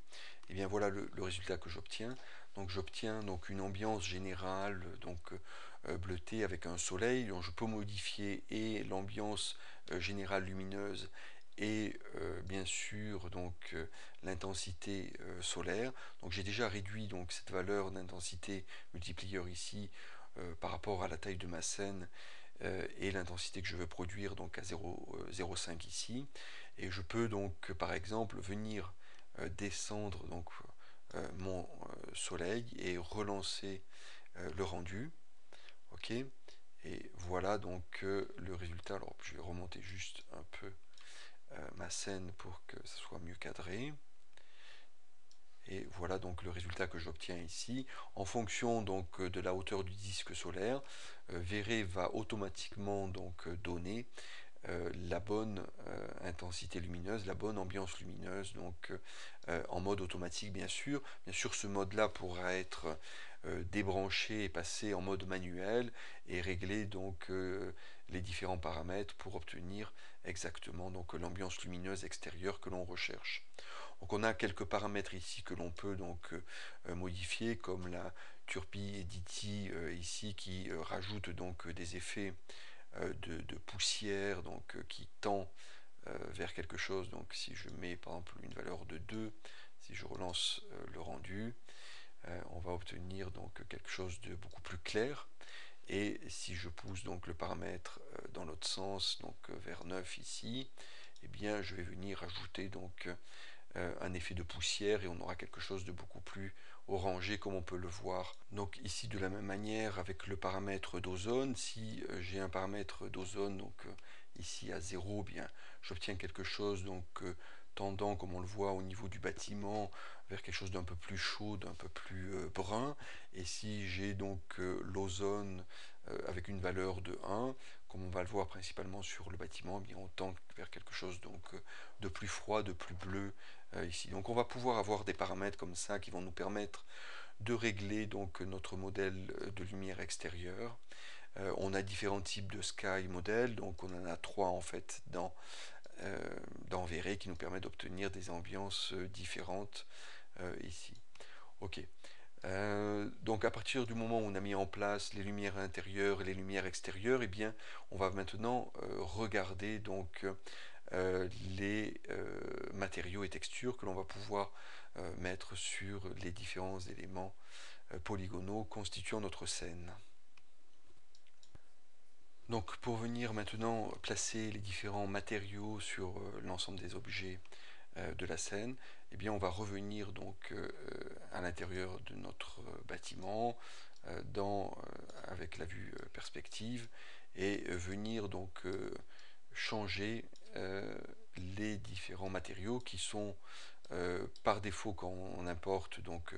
et bien voilà le résultat que j'obtiens. Donc j'obtiens donc une ambiance générale donc bleutée avec un soleil. Donc je peux modifier et l'ambiance générale lumineuse et bien sûr donc l'intensité solaire. Donc j'ai déjà réduit donc cette valeur d'intensité multiplieur ici par rapport à la taille de ma scène et l'intensité que je veux produire donc à 0,5 ici, et je peux donc par exemple venir descendre donc mon soleil et relancer le rendu, ok, et voilà donc le résultat. Alors je vais remonter juste un peu ma scène pour que ça soit mieux cadré. Et voilà donc le résultat que j'obtiens ici. En fonction donc de la hauteur du disque solaire, Verré va automatiquement donc donner la bonne intensité lumineuse, la bonne ambiance lumineuse, donc en mode automatique bien sûr. Bien sûr, ce mode-là pourra être débranché et passer en mode manuel et régler donc les différents paramètres pour obtenir exactement donc l'ambiance lumineuse extérieure que l'on recherche. Donc on a quelques paramètres ici que l'on peut donc modifier, comme la Turpie Editi ici qui rajoute donc des effets de poussière donc qui tend vers quelque chose. Donc si je mets par exemple une valeur de 2, si je relance le rendu, on va obtenir donc quelque chose de beaucoup plus clair. Et si je pousse donc le paramètre dans l'autre sens, donc vers 9 ici, eh bien je vais venir ajouter donc un effet de poussière et on aura quelque chose de beaucoup plus orangé comme on peut le voir. Donc ici de la même manière avec le paramètre d'ozone, si j'ai un paramètre d'ozone donc ici à 0, bien j'obtiens quelque chose donc tendant comme on le voit au niveau du bâtiment vers quelque chose d'un peu plus chaud, d'un peu plus brun. Et si j'ai donc l'ozone avec une valeur de 1, comme on va le voir principalement sur le bâtiment, eh bien on tend vers quelque chose donc de plus froid, de plus bleu ici. Donc on va pouvoir avoir des paramètres comme ça qui vont nous permettre de régler donc notre modèle de lumière extérieure. On a différents types de sky model, donc on en a 3 en fait dans Verré qui nous permet d'obtenir des ambiances différentes ici. Ok. Donc à partir du moment où on a mis en place les lumières intérieures et les lumières extérieures, eh bien on va maintenant regarder donc les matériaux et textures que l'on va pouvoir mettre sur les différents éléments polygonaux constituant notre scène. Donc pour venir maintenant placer les différents matériaux sur l'ensemble des objets de la scène, eh bien on va revenir donc à l'intérieur de notre bâtiment avec la vue perspective et venir donc changer les différents matériaux qui sont par défaut quand on importe donc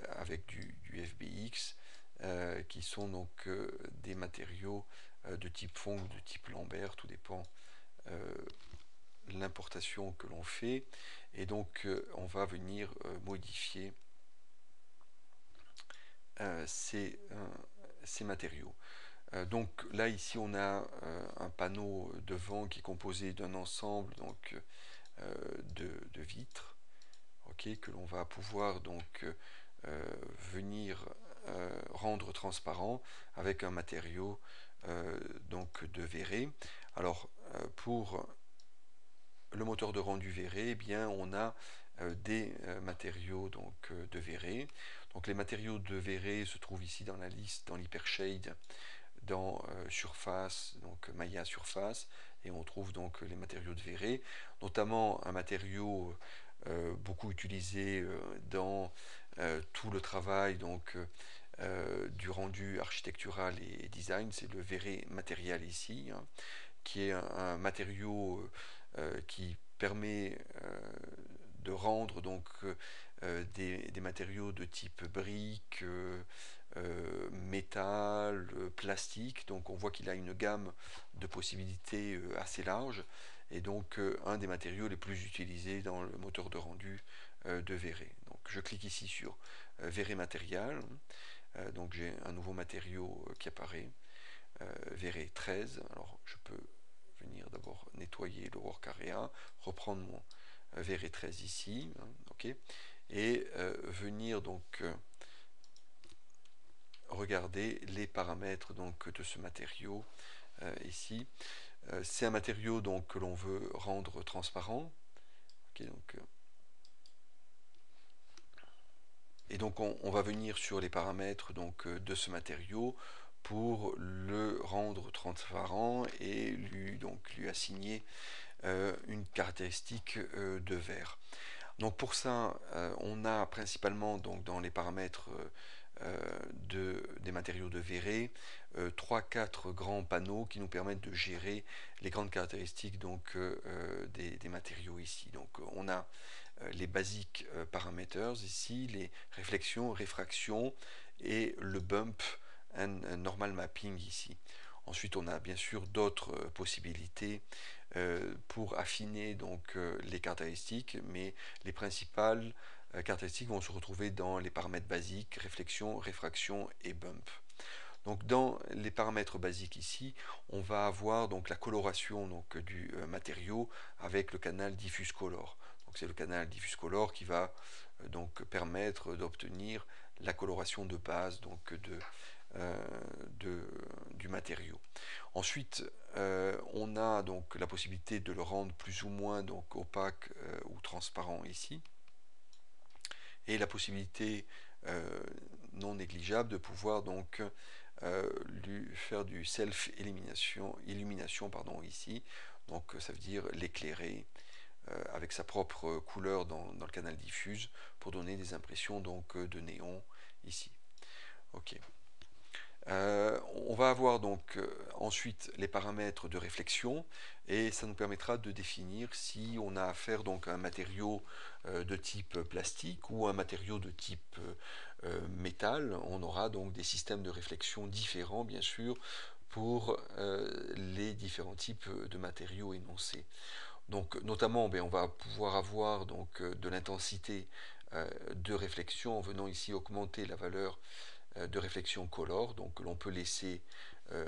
avec du FBX qui sont donc des matériaux de type Phong ou de type Lambert, tout dépend l'importation que l'on fait. Et donc on va venir modifier ces matériaux. Donc là ici on a un panneau devant qui est composé d'un ensemble donc, de vitres, okay, que l'on va pouvoir donc venir rendre transparent avec un matériau donc de verré. Alors pour le moteur de rendu verré, eh bien on a des matériaux donc de verré. Donc les matériaux de verré se trouvent ici dans la liste, dans l'hypershade, dans surface, donc Maya surface, et on trouve donc les matériaux de verré, notamment un matériau beaucoup utilisé dans tout le travail donc du rendu architectural et design, c'est le verré matériel ici, hein, qui est un matériau qui permet de rendre donc des matériaux de type brique, métal, plastique. Donc on voit qu'il a une gamme de possibilités assez large, et donc un des matériaux les plus utilisés dans le moteur de rendu de Verré. Donc je clique ici sur Verré matériel, donc j'ai un nouveau matériau qui apparaît, Verré 13. Alors je peux venir d'abord nettoyer le work area, reprendre mon Verré 13 ici, hein, ok, et venir donc regarder les paramètres donc de ce matériau ici. C'est un matériau donc que l'on veut rendre transparent, okay, donc, et donc on va venir sur les paramètres donc de ce matériau pour le rendre transparent et lui assigner une caractéristique de vert. Donc pour ça, on a principalement donc dans les paramètres des matériaux de Verré 3-4 grands panneaux qui nous permettent de gérer les grandes caractéristiques donc, des matériaux ici. Donc on a les basic parameters ici, les réflexions, réfractions et le bump and normal mapping ici. Ensuite, on a bien sûr d'autres possibilités pour affiner donc les caractéristiques, mais les principales caractéristiques vont se retrouver dans les paramètres basiques, réflexion, réfraction et bump. Donc dans les paramètres basiques ici, on va avoir donc la coloration donc, du matériau avec le canal diffuse color. Donc c'est le canal diffuse color qui va donc permettre d'obtenir la coloration de base donc du matériau. Ensuite, on a donc la possibilité de le rendre plus ou moins donc opaque ou transparent ici, et la possibilité non négligeable de pouvoir donc lui faire du self illumination pardon, ici. Donc ça veut dire l'éclairer avec sa propre couleur dans le canal diffuse pour donner des impressions donc de néon ici. Ok. On va avoir donc ensuite les paramètres de réflexion, et ça nous permettra de définir si on a affaire donc à un matériau de type plastique ou un matériau de type métal. On aura donc des systèmes de réflexion différents bien sûr pour les différents types de matériaux énoncés. Donc notamment on va pouvoir avoir donc de l'intensité de réflexion en venant ici augmenter la valeur de réflexion color, donc l'on peut laisser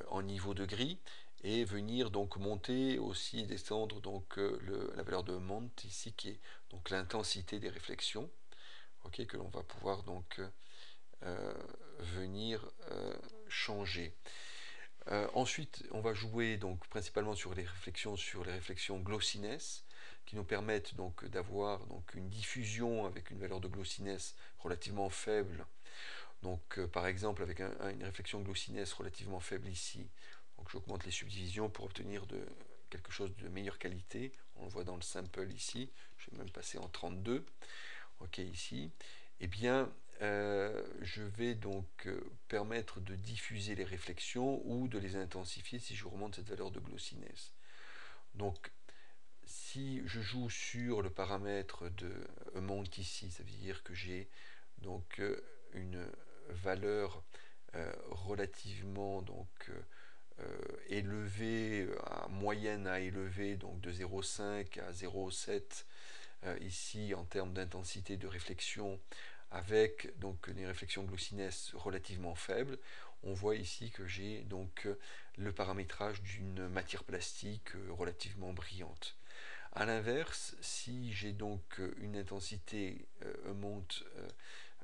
en niveau de gris et venir donc monter aussi, descendre donc la valeur de monte ici qui est donc l'intensité des réflexions, ok, que l'on va pouvoir donc venir changer. Ensuite, on va jouer donc principalement sur les réflexions glossiness, qui nous permettent donc d'avoir donc une diffusion avec une valeur de glossiness relativement faible. Donc par exemple avec une réflexion glossiness relativement faible ici, donc j'augmente les subdivisions pour obtenir quelque chose de meilleure qualité. On le voit dans le sample ici, je vais même passer en 32, ok ici. Et bien je vais donc permettre de diffuser les réflexions ou de les intensifier si je remonte cette valeur de glossiness. Donc si je joue sur le paramètre de amount ici, ça veut dire que j'ai donc une valeur relativement donc élevée, moyenne à élevée, donc de 0,5 à 0,7 ici en termes d'intensité de réflexion avec donc une réflexion glossiness relativement faible, on voit ici que j'ai donc le paramétrage d'une matière plastique relativement brillante. A l'inverse, si j'ai donc une intensité monte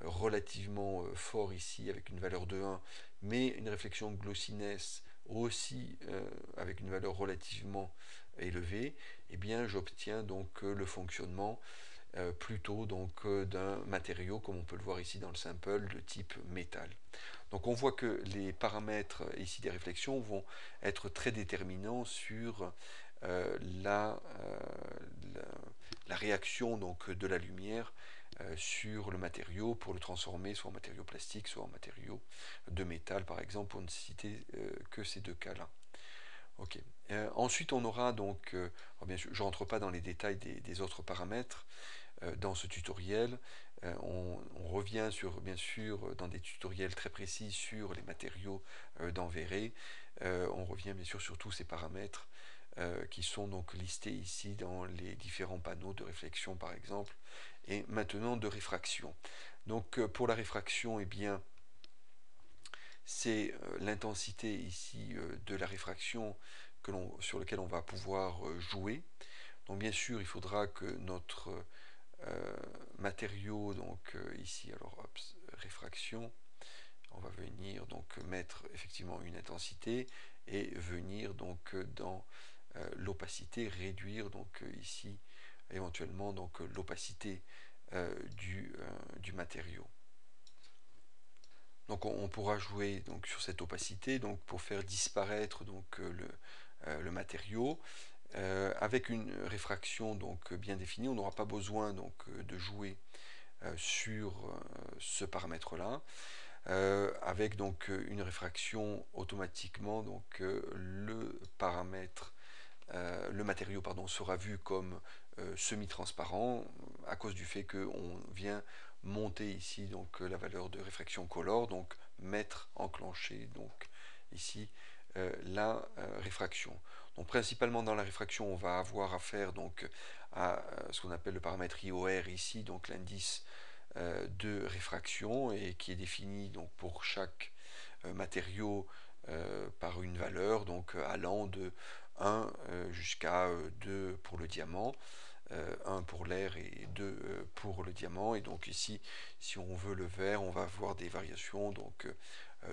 relativement fort ici avec une valeur de 1, mais une réflexion glossiness aussi avec une valeur relativement élevée, eh bien j'obtiens donc le fonctionnement plutôt donc d'un matériau comme on peut le voir ici dans le sample de type métal. Donc on voit que les paramètres ici des réflexions vont être très déterminants sur la, la réaction donc, de la lumière sur le matériau pour le transformer soit en matériau plastique, soit en matériau de métal par exemple, pour ne citer que ces deux cas-là. Ok. Ensuite, on aura donc, bien sûr, je ne rentre pas dans les détails des autres paramètres dans ce tutoriel. On revient sur, bien sûr, dans des tutoriels très précis sur les matériaux d'Enverray. On revient bien sûr sur tous ces paramètres qui sont donc listés ici dans les différents panneaux de réflexion, par exemple, et maintenant de réfraction. Donc pour la réfraction, eh bien, c'est l'intensité ici de la réfraction sur lequel on va pouvoir jouer. Donc bien sûr, il faudra que notre matériau, donc ici, alors hop, réfraction, on va venir donc mettre effectivement une intensité et venir donc dans l'opacité, réduire donc ici éventuellement donc l'opacité du matériau. Donc on pourra jouer donc sur cette opacité donc pour faire disparaître donc le matériau. Avec une réfraction donc bien définie, on n'aura pas besoin donc de jouer sur ce paramètre-là. Avec donc une réfraction automatiquement, donc le paramètre, le matériau pardon, sera vu comme semi-transparent à cause du fait qu'on vient monter ici donc la valeur de réfraction color, donc mettre enclencher donc ici la réfraction. Donc principalement dans la réfraction, on va avoir affaire donc à ce qu'on appelle le paramètre IOR ici, donc l'indice de réfraction et qui est défini donc pour chaque matériau par une valeur donc allant de 1 jusqu'à 2 pour le diamant, 1 pour l'air et 2 pour le diamant. Et donc ici, si on veut le verre, on va avoir des variations donc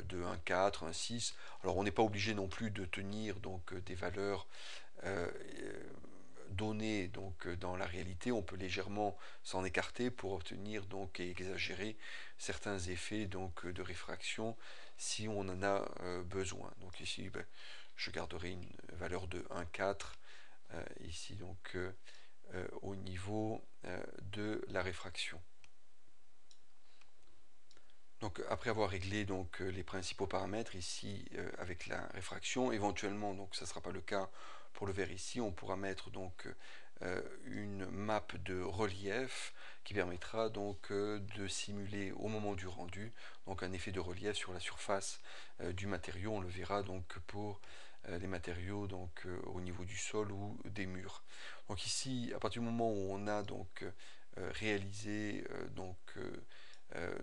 de 1,4, 1,6. Alors on n'est pas obligé non plus de tenir donc des valeurs données donc dans la réalité, on peut légèrement s'en écarter pour obtenir donc et exagérer certains effets donc de réfraction si on en a besoin. Donc ici, ben, je garderai une valeur de 1,4 ici donc au niveau de la réfraction. Donc après avoir réglé donc les principaux paramètres ici avec la réfraction, éventuellement donc ça ne sera pas le cas pour le verre ici, on pourra mettre donc une map de relief qui permettra donc de simuler au moment du rendu donc un effet de relief sur la surface du matériau. On le verra donc pour les matériaux donc au niveau du sol ou des murs. Donc ici, à partir du moment où on a donc réalisé donc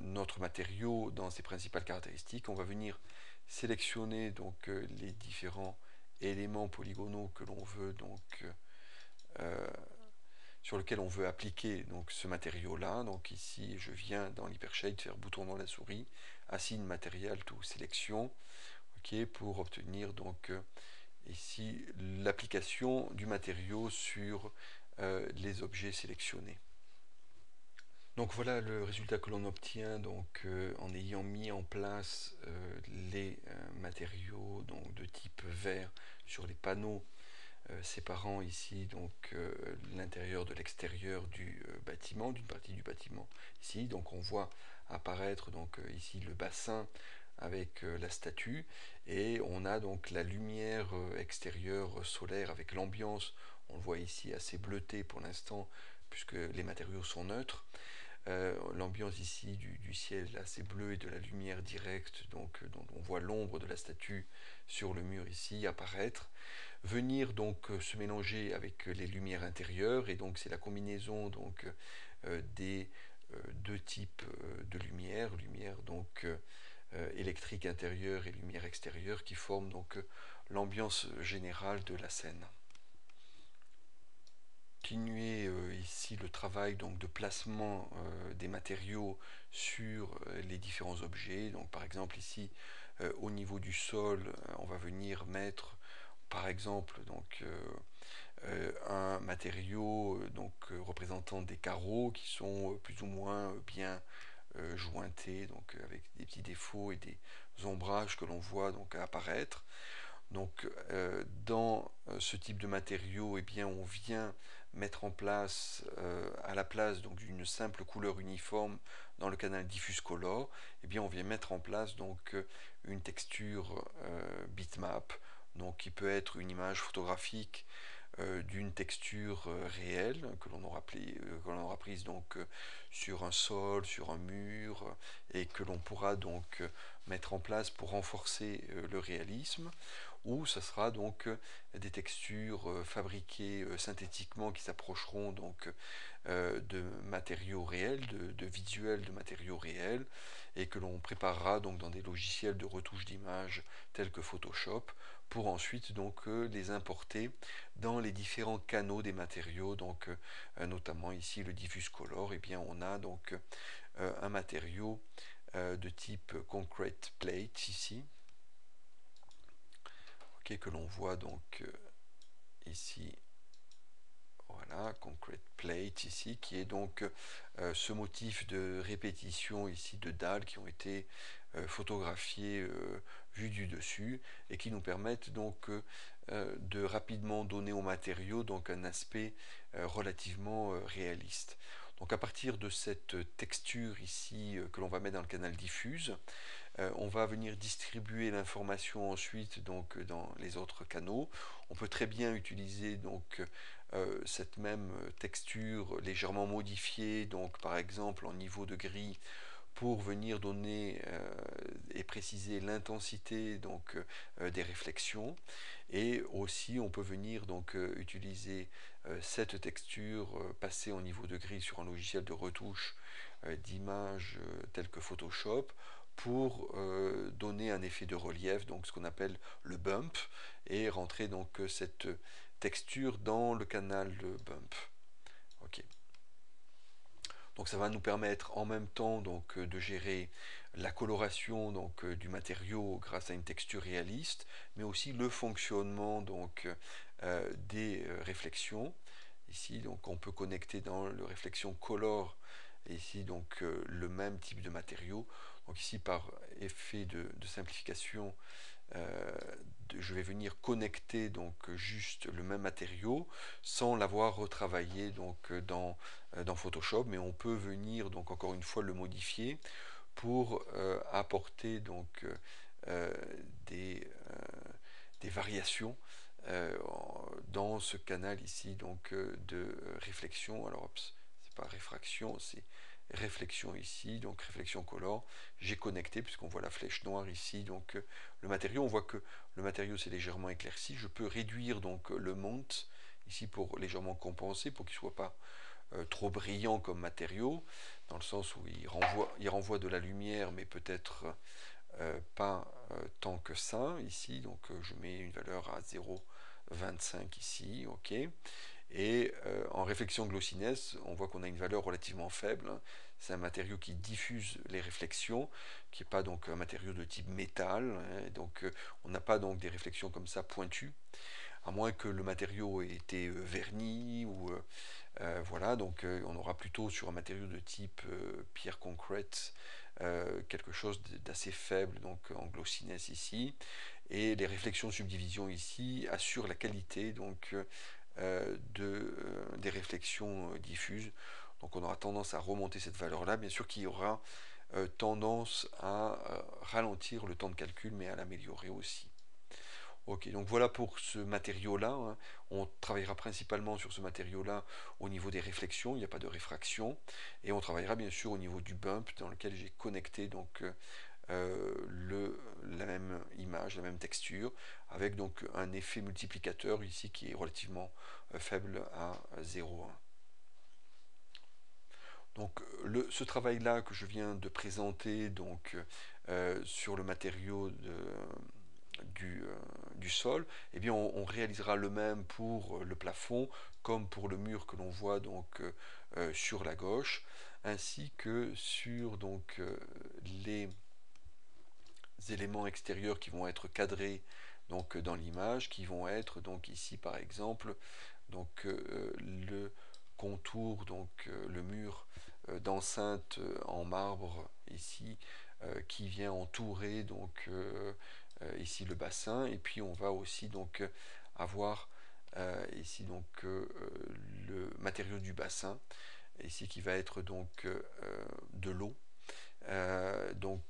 notre matériau dans ses principales caractéristiques, on va venir sélectionner donc les différents éléments polygonaux que l'on veut donc sur lequel on veut appliquer donc ce matériau là. Donc ici je viens dans l'hypershade faire bouton dans la souris, assign matériel to sélection, ok, pour obtenir donc ici l'application du matériau sur les objets sélectionnés. Donc voilà le résultat que l'on obtient donc, en ayant mis en place les matériaux donc, de type verre sur les panneaux séparant ici donc l'intérieur de l'extérieur du bâtiment, d'une partie du bâtiment ici. Donc on voit apparaître donc ici le bassin avec la statue et on a donc la lumière extérieure solaire avec l'ambiance, on le voit ici assez bleuté pour l'instant puisque les matériaux sont neutres. L'ambiance ici du ciel assez bleu et de la lumière directe, donc on voit l'ombre de la statue sur le mur ici apparaître, venir donc se mélanger avec les lumières intérieures, et donc c'est la combinaison donc des deux types de lumière, donc électrique intérieure et lumière extérieure, qui forment donc l'ambiance générale de la scène. Continuer ici le travail donc de placement des matériaux sur les différents objets. Donc par exemple ici au niveau du sol, on va venir mettre par exemple donc un matériau représentant des carreaux qui sont plus ou moins bien jointés, donc avec des petits défauts et des ombrages que l'on voit donc apparaître. Donc dans ce type de matériau, eh bien, on vient mettre en place, à la place donc d'une simple couleur uniforme dans le canal Diffuse Color, eh bien, on vient mettre en place donc une texture bitmap, donc qui peut être une image photographique d'une texture réelle que l'on aura prise donc sur un sol, sur un mur, et que l'on pourra donc mettre en place pour renforcer le réalisme, ou ça sera donc des textures fabriquées synthétiquement qui s'approcheront donc de matériaux réels, de visuels de matériaux réels, et que l'on préparera donc dans des logiciels de retouche d'images tels que Photoshop, pour ensuite donc les importer dans les différents canaux des matériaux, donc notamment ici le diffuse color. Et bien on a donc un matériau de type concrete plate ici, okay, que l'on voit donc ici. Voilà, concrete plate ici, qui est donc ce motif de répétition ici de dalles qui ont été photographiées vues du dessus, et qui nous permettent donc de rapidement donner au matériau donc un aspect relativement réaliste. Donc à partir de cette texture ici que l'on va mettre dans le canal diffuse, on va venir distribuer l'information ensuite donc dans les autres canaux. On peut très bien utiliser donc cette même texture légèrement modifiée, donc par exemple en niveau de gris, pour venir donner et préciser l'intensité donc des réflexions. Et aussi on peut venir donc utiliser cette texture passée en niveau de gris sur un logiciel de retouche d'images tel que Photoshop, pour donner un effet de relief, donc ce qu'on appelle le bump, et rentrer donc cette texture dans le canal bump. Ok. Donc ça va nous permettre en même temps donc de gérer la coloration donc du matériau grâce à une texture réaliste, mais aussi le fonctionnement donc des réflexions. Ici donc on peut connecter dans le réflexion color, et ici donc le même type de matériau. Donc ici par effet de simplification, je vais venir connecter donc juste le même matériau sans l'avoir retravaillé donc dans Photoshop, mais on peut venir donc encore une fois le modifier pour apporter donc euh, des, euh, des variations dans ce canal ici donc de réflexion. Alors c'est pas réfraction, c'est réflexion ici, donc réflexion color. J'ai connecté puisqu'on voit la flèche noire ici, donc le matériau, on voit que le matériau s'est légèrement éclairci. Je peux réduire donc le mount ici pour légèrement compenser, pour qu'il ne soit pas trop brillant comme matériau, dans le sens où il renvoie de la lumière, mais peut-être pas tant que ça ici. Donc je mets une valeur à 0,25 ici, ok. Et en réflexion glossiness, on voit qu'on a une valeur relativement faible. C'est un matériau qui diffuse les réflexions, qui n'est pas donc un matériau de type métal, hein, donc on n'a pas donc des réflexions comme ça pointues, à moins que le matériau ait été verni, ou voilà. Donc on aura plutôt sur un matériau de type pierre concrète quelque chose d'assez faible, donc en glossiness ici, et les réflexions de subdivision ici assurent la qualité donc des réflexions diffuses. Donc on aura tendance à remonter cette valeur là, bien sûr qu'il y aura tendance à ralentir le temps de calcul, mais à l'améliorer aussi. Ok, donc voilà pour ce matériau-là, hein. On travaillera principalement sur ce matériau-là au niveau des réflexions, il n'y a pas de réfraction. Et on travaillera bien sûr au niveau du bump, dans lequel j'ai connecté donc la même image, la même texture, avec donc un effet multiplicateur ici qui est relativement faible à 0,1. Donc ce travail-là que je viens de présenter donc, sur le matériau du sol, eh bien on réalisera le même pour le plafond comme pour le mur que l'on voit donc sur la gauche, ainsi que sur donc les éléments extérieurs qui vont être cadrés donc dans l'image, qui vont être donc ici par exemple donc le contour, donc le mur d'enceinte en marbre ici qui vient entourer donc ici le bassin, et puis on va aussi donc avoir ici donc le matériau du bassin ici qui va être donc de l'eau.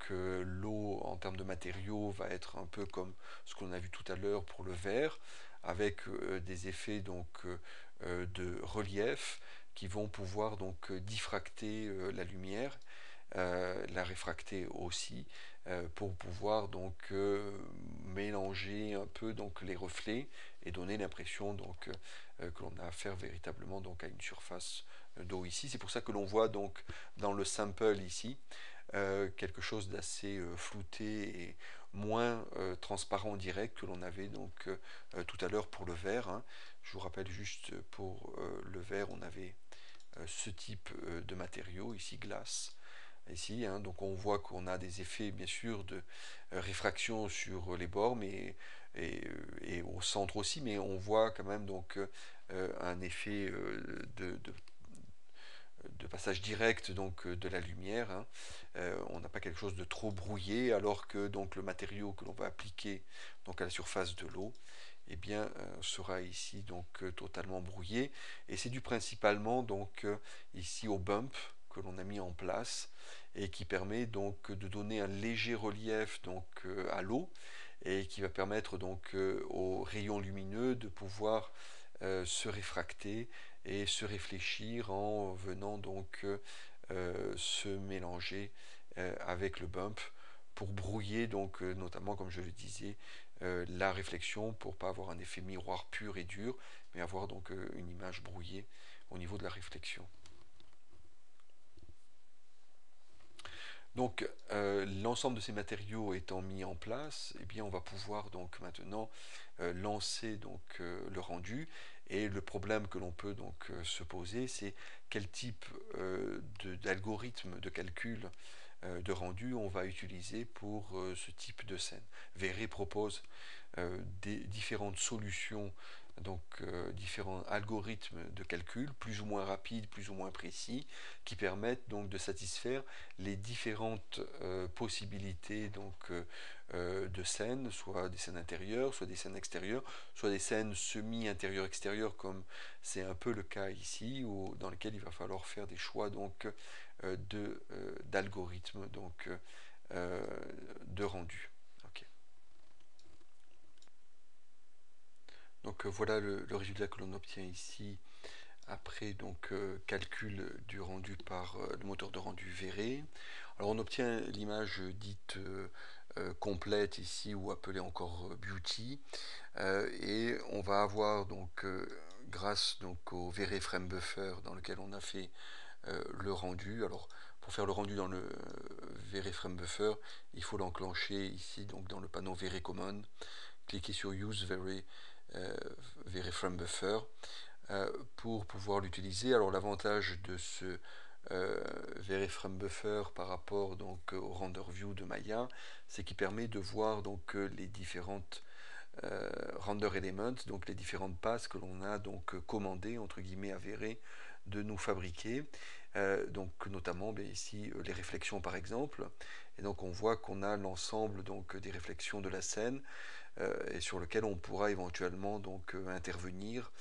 L'eau en termes de matériaux va être un peu comme ce qu'on a vu tout à l'heure pour le verre, avec des effets donc de relief qui vont pouvoir donc diffracter la lumière, la réfracter aussi, pour pouvoir donc mélanger un peu donc les reflets et donner l'impression donc que l'on a affaire véritablement donc à une surface d'eau ici. C'est pour ça que l'on voit donc dans le sample ici quelque chose d'assez flouté et moins transparent direct que l'on avait donc tout à l'heure pour le verre, hein. Je vous rappelle juste pour le verre, on avait ce type de matériau ici, glace ici, hein. Donc on voit qu'on a des effets bien sûr de réfraction sur les bords, mais et au centre aussi, mais on voit quand même donc un effet de passage direct donc de la lumière, hein. On n'a pas quelque chose de trop brouillé, alors que donc le matériau que l'on va appliquer donc à la surface de l'eau, eh bien sera ici donc totalement brouillé, et c'est dû principalement donc ici au bump que l'on a mis en place et qui permet donc de donner un léger relief donc à l'eau, et qui va permettre donc aux rayons lumineux de pouvoir se réfracter et se réfléchir en venant donc se mélanger avec le bump pour brouiller donc notamment, comme je le disais, la réflexion, pour pas avoir un effet miroir pur et dur, mais avoir donc une image brouillée au niveau de la réflexion. Donc l'ensemble de ces matériaux étant mis en place, eh bien on va pouvoir donc maintenant lancer donc le rendu, et le problème que l'on peut donc se poser, c'est quel type d'algorithme de calcul de rendu on va utiliser pour ce type de scène. Verret propose des différentes solutions, donc différents algorithmes de calcul, plus ou moins rapides, plus ou moins précis, qui permettent donc de satisfaire les différentes possibilités donc de scènes, soit des scènes intérieures, soit des scènes extérieures, soit des scènes semi-intérieures-extérieures, comme c'est un peu le cas ici, dans lequel il va falloir faire des choix donc d'algorithmes donc de rendu. Okay. Donc voilà le résultat que l'on obtient ici après donc calcul du rendu par le moteur de rendu Verret. Alors on obtient l'image dite complète ici, ou appelée encore Beauty, et on va avoir donc grâce donc au Verret Frame Buffer dans lequel on a fait le rendu. Alors pour faire le rendu dans le Verret Frame Buffer, il faut l'enclencher ici donc dans le panneau Verret Common, cliquer sur Use Verret Frame Buffer pour pouvoir l'utiliser. Alors l'avantage de ce Verret Frame Buffer par rapport donc au Render View de Maya, c'est qu'il permet de voir donc les différentes render elements, donc les différentes passes que l'on a donc commandées entre guillemets à Verret de nous fabriquer, donc notamment ici les réflexions par exemple, et donc on voit qu'on a l'ensemble donc des réflexions de la scène et sur lequel on pourra éventuellement donc intervenir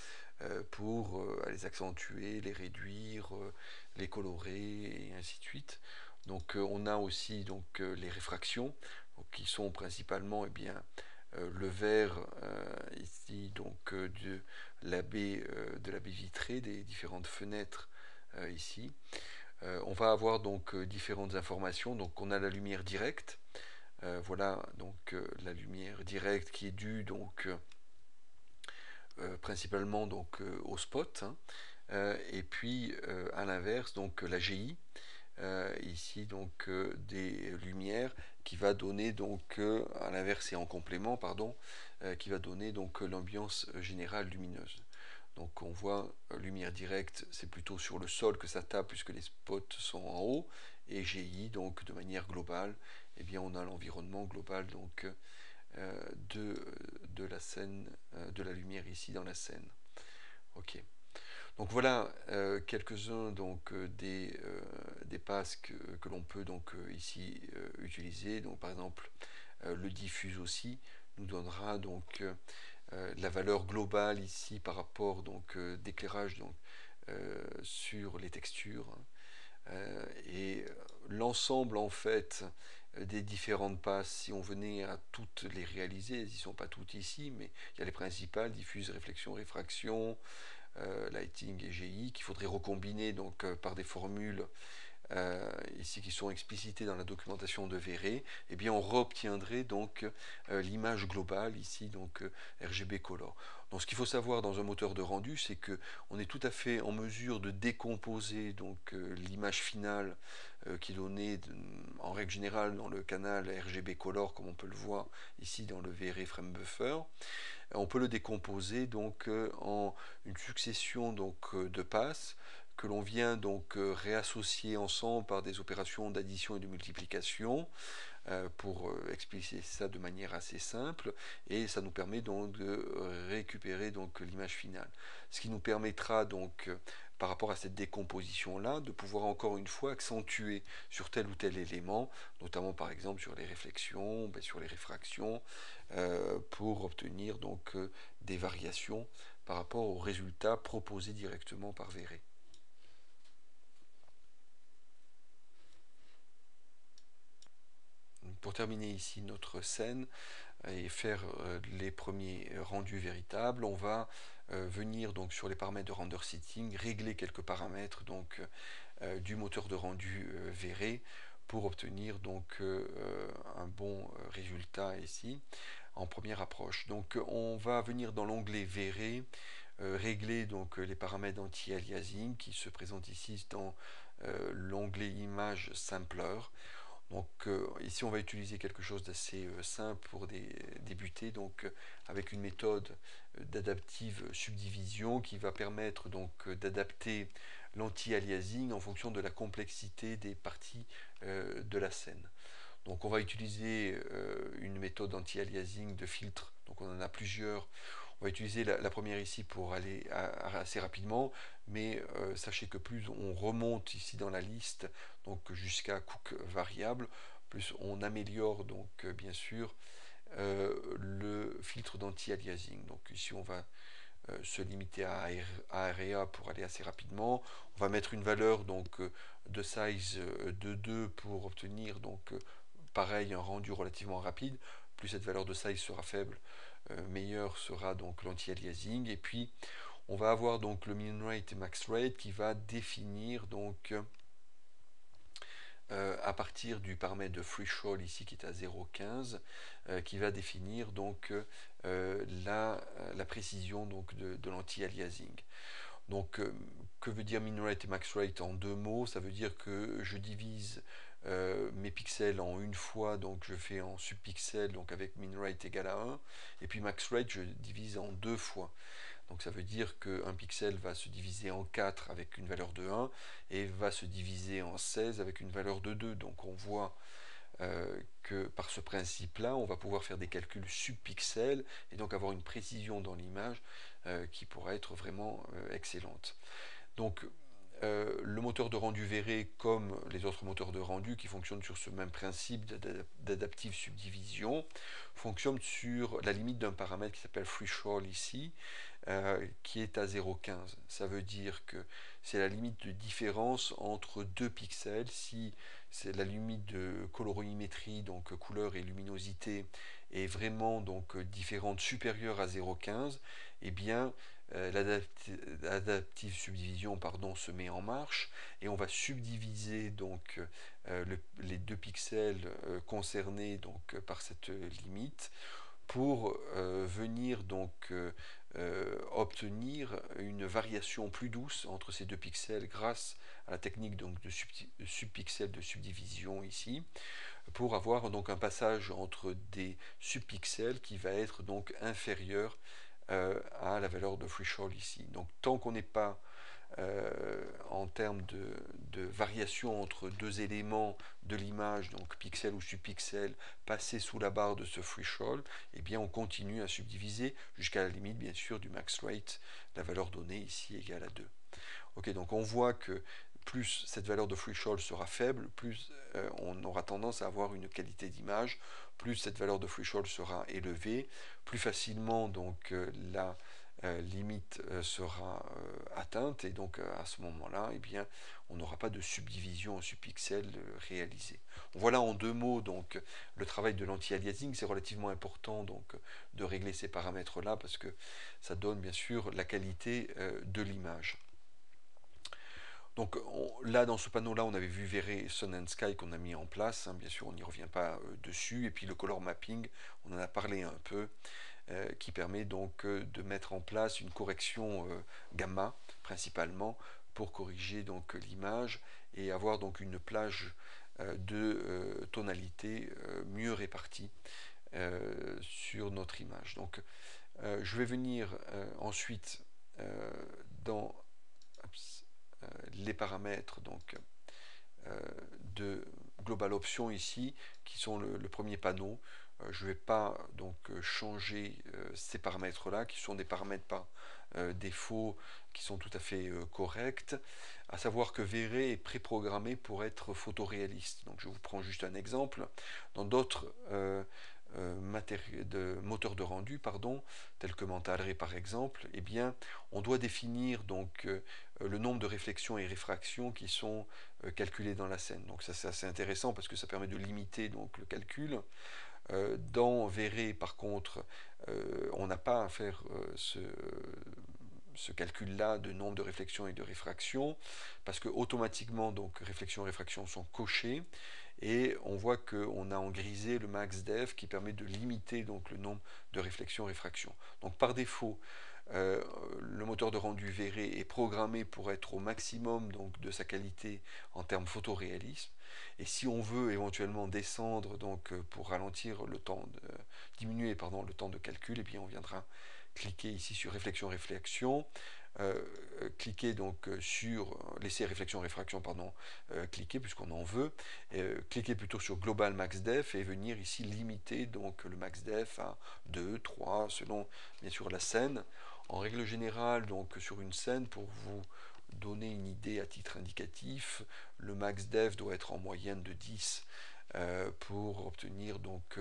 pour les accentuer, les réduire, les colorer et ainsi de suite. Donc on a aussi donc les réfractions, donc, qui sont principalement le verre ici donc de la baie vitrée des différentes fenêtres ici. On va avoir donc différentes informations. Donc on a la lumière directe. Voilà donc la lumière directe qui est due donc principalement donc au spot, hein, Et puis à l'inverse, donc la GI, ici donc des lumières qui va donner donc à l'inverse et en complément pardon, qui va donner donc l'ambiance générale lumineuse. Donc on voit lumière directe, c'est plutôt sur le sol que ça tape puisque les spots sont en haut, et GI donc de manière globale, eh bien on a l'environnement global donc de, de la scène, de la lumière ici dans la scène. Ok. Donc voilà quelques-uns donc des passes que l'on peut donc ici utiliser. Donc par exemple le diffuse aussi nous donnera donc la valeur globale ici par rapport donc d'éclairage donc sur les textures. Et l'ensemble en fait des différentes passes, si on venait à toutes les réaliser, elles ne sont pas toutes ici, mais il y a les principales, diffuse, réflexion, réfraction, lighting et GI, qu'il faudrait recombiner donc par des formules ici qui sont explicitées dans la documentation de Verret, eh bien on reobtiendrait donc l'image globale ici donc RGB Color. Donc ce qu'il faut savoir dans un moteur de rendu, c'est que on est tout à fait en mesure de décomposer donc l'image finale qui est donnée en règle générale dans le canal RGB Color comme on peut le voir ici dans le Verret Frame Buffer. On peut le décomposer donc en une succession donc de passes que l'on vient donc réassocier ensemble par des opérations d'addition et de multiplication pour expliciter ça de manière assez simple, et ça nous permet donc de récupérer donc l'image finale. Ce qui nous permettra donc par rapport à cette décomposition là de pouvoir encore une fois accentuer sur tel ou tel élément, notamment par exemple sur les réflexions, sur les réfractions, pour obtenir donc des variations par rapport aux résultats proposés directement par Verret. Pour terminer ici notre scène et faire les premiers rendus véritables, on va venir donc sur les paramètres de render setting, régler quelques paramètres donc du moteur de rendu Verret pour obtenir donc un bon résultat ici en première approche. Donc on va venir dans l'onglet Verret régler donc les paramètres d'anti-aliasing qui se présentent ici dans l'onglet image sampler. Donc ici on va utiliser quelque chose d'assez simple pour débuter, donc avec une méthode d'adaptive subdivision qui va permettre donc d'adapter l'anti-aliasing en fonction de la complexité des parties de la scène. Donc on va utiliser une méthode anti-aliasing de filtre, donc on en a plusieurs. On va utiliser la première ici pour aller assez rapidement, mais sachez que plus on remonte ici dans la liste, donc jusqu'à cook variable, plus on améliore donc bien sûr le filtre d'anti-aliasing. Donc ici on va se limiter à area pour aller assez rapidement. On va mettre une valeur donc de size de 2 pour obtenir donc pareil un rendu relativement rapide. Plus cette valeur de size sera faible, meilleur sera donc l'anti-aliasing. Et puis on va avoir donc le min rate et max rate qui va définir donc à partir du paramètre de threshold ici qui est à 0,15 qui va définir donc la précision donc de l'anti-aliasing. Donc que veut dire min rate et max rate en deux mots? Ça veut dire que je divise mes pixels en une fois, donc je fais en subpixels, donc avec min rate égale à 1, et puis max rate je divise en deux fois. Donc ça veut dire qu'un pixel va se diviser en 4 avec une valeur de 1 et va se diviser en 16 avec une valeur de 2. Donc on voit que par ce principe-là, on va pouvoir faire des calculs subpixels et donc avoir une précision dans l'image qui pourra être vraiment excellente. Donc le moteur de rendu Verret, comme les autres moteurs de rendu qui fonctionnent sur ce même principe d'adaptive subdivision, fonctionne sur la limite d'un paramètre qui s'appelle threshold ici, qui est à 0,15. Ça veut dire que c'est la limite de différence entre deux pixels. Si c'est la limite de colorimétrie, donc couleur et luminosité, est vraiment donc différente, supérieure à 0,15, eh bien l'adaptive subdivision pardon, se met en marche et on va subdiviser donc les deux pixels concernés donc par cette limite pour venir donc obtenir une variation plus douce entre ces deux pixels grâce à la technique donc de subpixels de subdivision ici, pour avoir donc un passage entre des subpixels qui va être donc inférieur à la valeur de threshold ici. Donc tant qu'on n'est pas en termes de variation entre deux éléments de l'image, donc pixel ou subpixel, passé sous la barre de ce threshold, eh bien on continue à subdiviser jusqu'à la limite bien sûr du max rate, la valeur donnée ici égale à 2. Ok, donc on voit que plus cette valeur de threshold sera faible, plus on aura tendance à avoir une qualité d'image, plus cette valeur de threshold sera élevée, plus facilement donc la limite sera atteinte, et donc à ce moment-là, eh bien, on n'aura pas de subdivision en subpixels réalisée. Voilà en deux mots donc le travail de l'anti-aliasing. C'est relativement important donc de régler ces paramètres-là parce que ça donne bien sûr la qualité de l'image. Donc là, dans ce panneau-là, on avait vu Vray Sun and Sky qu'on a mis en place. Hein, bien sûr, on n'y revient pas dessus. Et puis le color mapping, on en a parlé un peu, qui permet donc de mettre en place une correction gamma, principalement, pour corriger donc l'image et avoir donc une plage de tonalité mieux répartie sur notre image. Donc je vais venir ensuite dans les paramètres donc de Global Options ici, qui sont le premier panneau. Je ne vais pas donc changer ces paramètres-là, qui sont des paramètres par défaut, qui sont tout à fait corrects. À savoir que Vray est préprogrammé pour être photoréaliste. Donc je vous prends juste un exemple. Dans d'autres moteurs de rendu, pardon, tels que Mental par exemple, eh bien, on doit définir donc le nombre de réflexions et réfractions qui sont calculées dans la scène. Donc ça c'est assez intéressant parce que ça permet de limiter donc le calcul. Dans Vray par contre, on n'a pas à faire ce calcul-là de nombre de réflexions et de réfractions, parce que automatiquement donc réflexion et réfraction sont cochées, et on voit qu'on a en grisé le max def qui permet de limiter donc le nombre de réflexions et réfractions. Donc par défaut, le moteur de rendu Vray est programmé pour être au maximum donc, de sa qualité en termes photoréalisme. Et si on veut éventuellement descendre donc, pour ralentir le temps diminuer pardon, le temps de calcul, et bien on viendra cliquer ici sur réflexion, cliquer donc sur laisser réflexion pardon, cliquer puisqu'on en veut, cliquer plutôt sur global max def et venir ici limiter donc le max def à 2, 3 selon bien sûr la scène. En règle générale, donc sur une scène, pour vous donner une idée à titre indicatif, le max def doit être en moyenne de 10 pour obtenir donc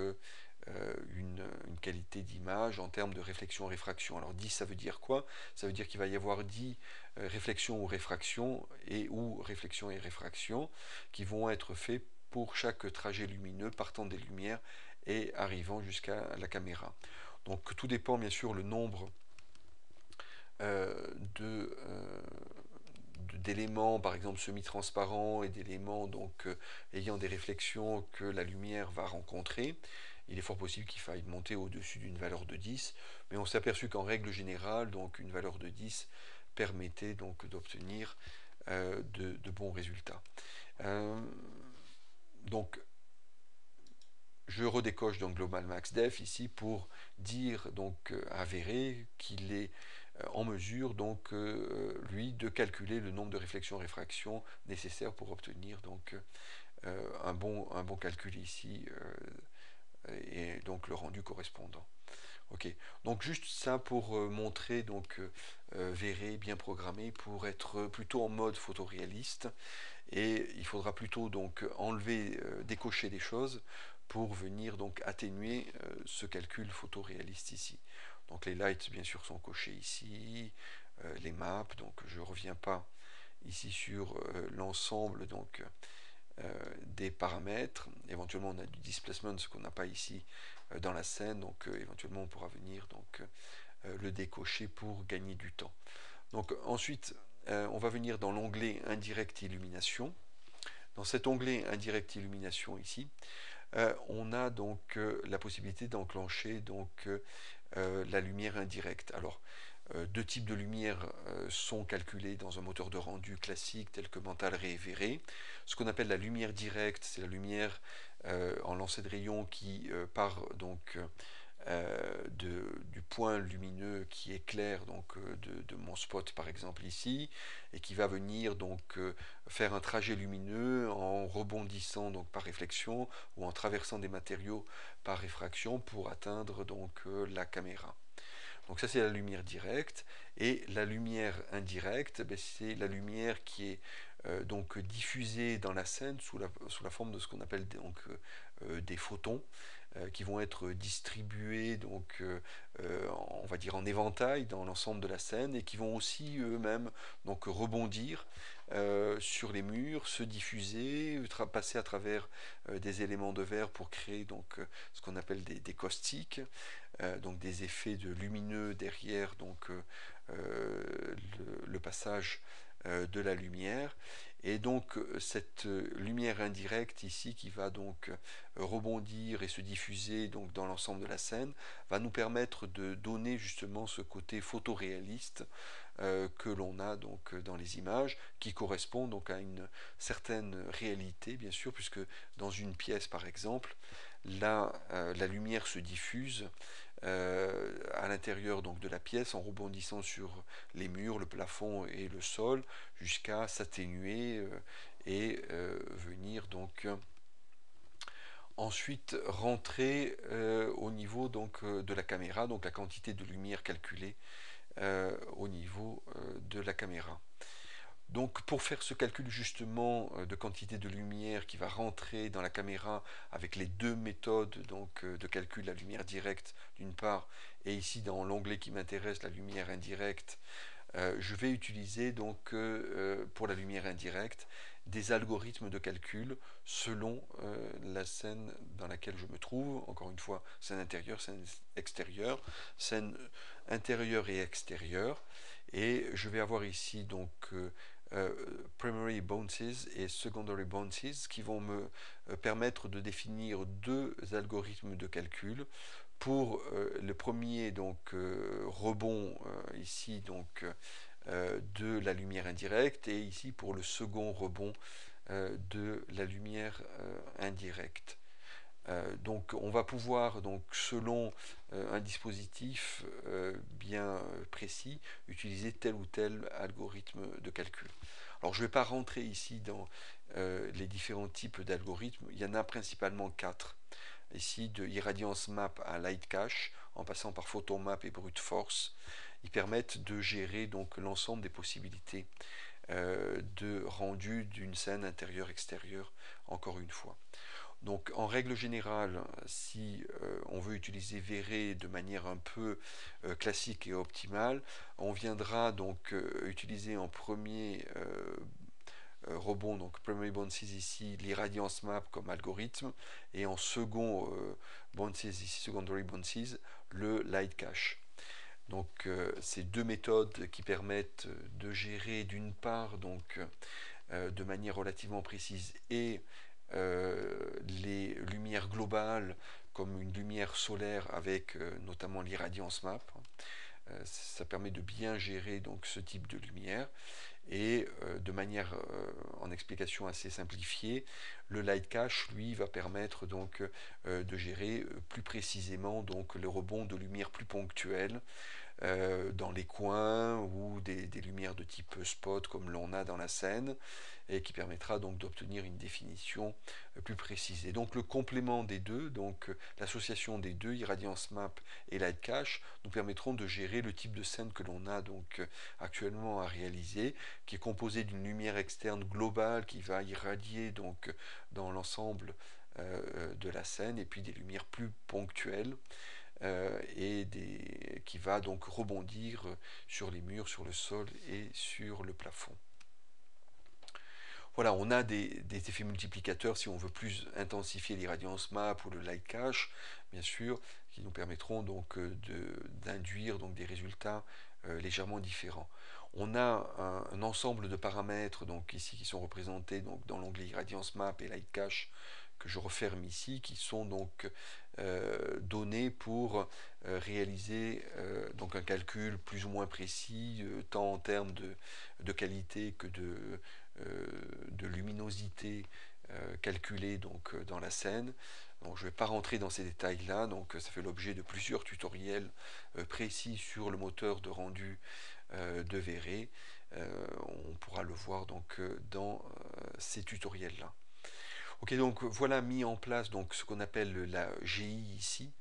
une qualité d'image en termes de réflexion-réfraction. Alors 10, ça veut dire quoi? Ça veut dire qu'il va y avoir 10 réflexions ou réfractions et ou réflexions et réfractions qui vont être faits pour chaque trajet lumineux partant des lumières et arrivant jusqu'à la caméra. Donc tout dépend bien sûr le nombre d'éléments, par exemple semi-transparents, et d'éléments donc ayant des réflexions que la lumière va rencontrer. Il est fort possible qu'il faille monter au-dessus d'une valeur de 10, mais on s'est aperçu qu'en règle générale, donc une valeur de 10 permettait donc d'obtenir de bons résultats. Donc je redécoche donc Global Max Def ici pour dire donc à Vray qu'il est en mesure donc lui de calculer le nombre de réflexions-réfractions nécessaires pour obtenir donc un bon calcul ici et donc le rendu correspondant. Ok, donc juste ça pour montrer donc Vray bien programmé pour être plutôt en mode photoréaliste, et il faudra plutôt donc enlever, décocher des choses pour venir donc atténuer ce calcul photoréaliste ici. Donc les lights bien sûr sont cochés ici, les maps, donc je ne reviens pas ici sur l'ensemble donc des paramètres. Éventuellement on a du displacement, ce qu'on n'a pas ici dans la scène, donc éventuellement on pourra venir donc le décocher pour gagner du temps. Donc ensuite on va venir dans l'onglet Indirect Illumination. Dans cet onglet Indirect Illumination ici, on a donc la possibilité d'enclencher donc la lumière indirecte. Alors, deux types de lumière sont calculés dans un moteur de rendu classique tel que Mental Ray et V-Ray. Ce qu'on appelle la lumière directe, c'est la lumière en lancer de rayon qui part donc du point lumineux qui éclaire donc de mon spot par exemple ici, et qui va venir donc faire un trajet lumineux en rebondissant donc par réflexion ou en traversant des matériaux par réfraction pour atteindre donc la caméra. Donc ça c'est la lumière directe, et la lumière indirecte, ben, c'est la lumière qui est donc diffusée dans la scène sous la forme de ce qu'on appelle donc des photons qui vont être distribués donc on va dire en éventail dans l'ensemble de la scène, et qui vont aussi eux-mêmes donc rebondir sur les murs, se diffuser, passer à travers des éléments de verre pour créer donc ce qu'on appelle des caustiques, donc des effets de lumineux derrière donc le passage de la lumière. Et donc cette lumière indirecte ici qui va donc rebondir et se diffuser donc dans l'ensemble de la scène va nous permettre de donner justement ce côté photoréaliste que l'on a donc dans les images, qui correspond donc à une certaine réalité bien sûr, puisque dans une pièce par exemple la lumière se diffuse à l'intérieur donc de la pièce en rebondissant sur les murs, le plafond et le sol jusqu'à s'atténuer et venir donc ensuite rentrer au niveau donc de la caméra, donc la quantité de lumière calculée au niveau de la caméra. Donc pour faire ce calcul justement de quantité de lumière qui va rentrer dans la caméra avec les deux méthodes donc, de calcul, la lumière directe d'une part, et ici dans l'onglet qui m'intéresse, la lumière indirecte, je vais utiliser donc pour la lumière indirecte des algorithmes de calcul selon la scène dans laquelle je me trouve. Encore une fois, scène intérieure, scène extérieure, scène intérieure et extérieure. Et je vais avoir ici donc primary bounces et secondary bounces qui vont me permettre de définir deux algorithmes de calcul. Pour le premier donc rebond ici donc de la lumière indirecte, et ici pour le second rebond de la lumière indirecte. Donc on va pouvoir, donc, selon un dispositif bien précis, utiliser tel ou tel algorithme de calcul. Alors je ne vais pas rentrer ici dans les différents types d'algorithmes, il y en a principalement quatre. Ici, de Irradiance Map à Light Cache, en passant par Photomap et Brute Force, ils permettent de gérer donc l'ensemble des possibilités de rendu d'une scène intérieure-extérieure, encore une fois. Donc en règle générale, si on veut utiliser V-Ray de manière un peu classique et optimale, on viendra donc utiliser en premier rebond, donc primary bounces ici, l'irradiance map comme algorithme, et en second bounces ici, secondary bounces, le light cache. Donc ces deux méthodes qui permettent de gérer d'une part donc de manière relativement précise et les lumières globales comme une lumière solaire avec notamment l'irradiance map. Ça permet de bien gérer donc ce type de lumière, et de manière en explication assez simplifiée, le light cache lui va permettre donc de gérer plus précisément donc le rebond de lumière plus ponctuelle dans les coins, ou des lumières de type spot comme l'on a dans la scène, et qui permettra donc d'obtenir une définition plus précise. Et donc le complément des deux, donc l'association des deux, Irradiance Map et Light Cache, nous permettront de gérer le type de scène que l'on a donc actuellement à réaliser, qui est composé d'une lumière externe globale qui va irradier donc dans l'ensemble de la scène, et puis des lumières plus ponctuelles qui va donc rebondir sur les murs, sur le sol et sur le plafond. Voilà, on a des effets multiplicateurs si on veut plus intensifier l'irradiance map ou le light cache, bien sûr, qui nous permettront donc d'induire donc des résultats légèrement différents. On a un ensemble de paramètres donc ici qui sont représentés donc dans l'onglet irradiance map et light cache, que je referme ici, qui sont donc donnés pour réaliser donc un calcul plus ou moins précis, tant en termes de qualité que de luminosité calculée donc, dans la scène. Donc, je ne vais pas rentrer dans ces détails-là, donc ça fait l'objet de plusieurs tutoriels précis sur le moteur de rendu de V-Ray. On pourra le voir donc dans ces tutoriels-là. Ok, donc voilà mis en place donc ce qu'on appelle la GI ici.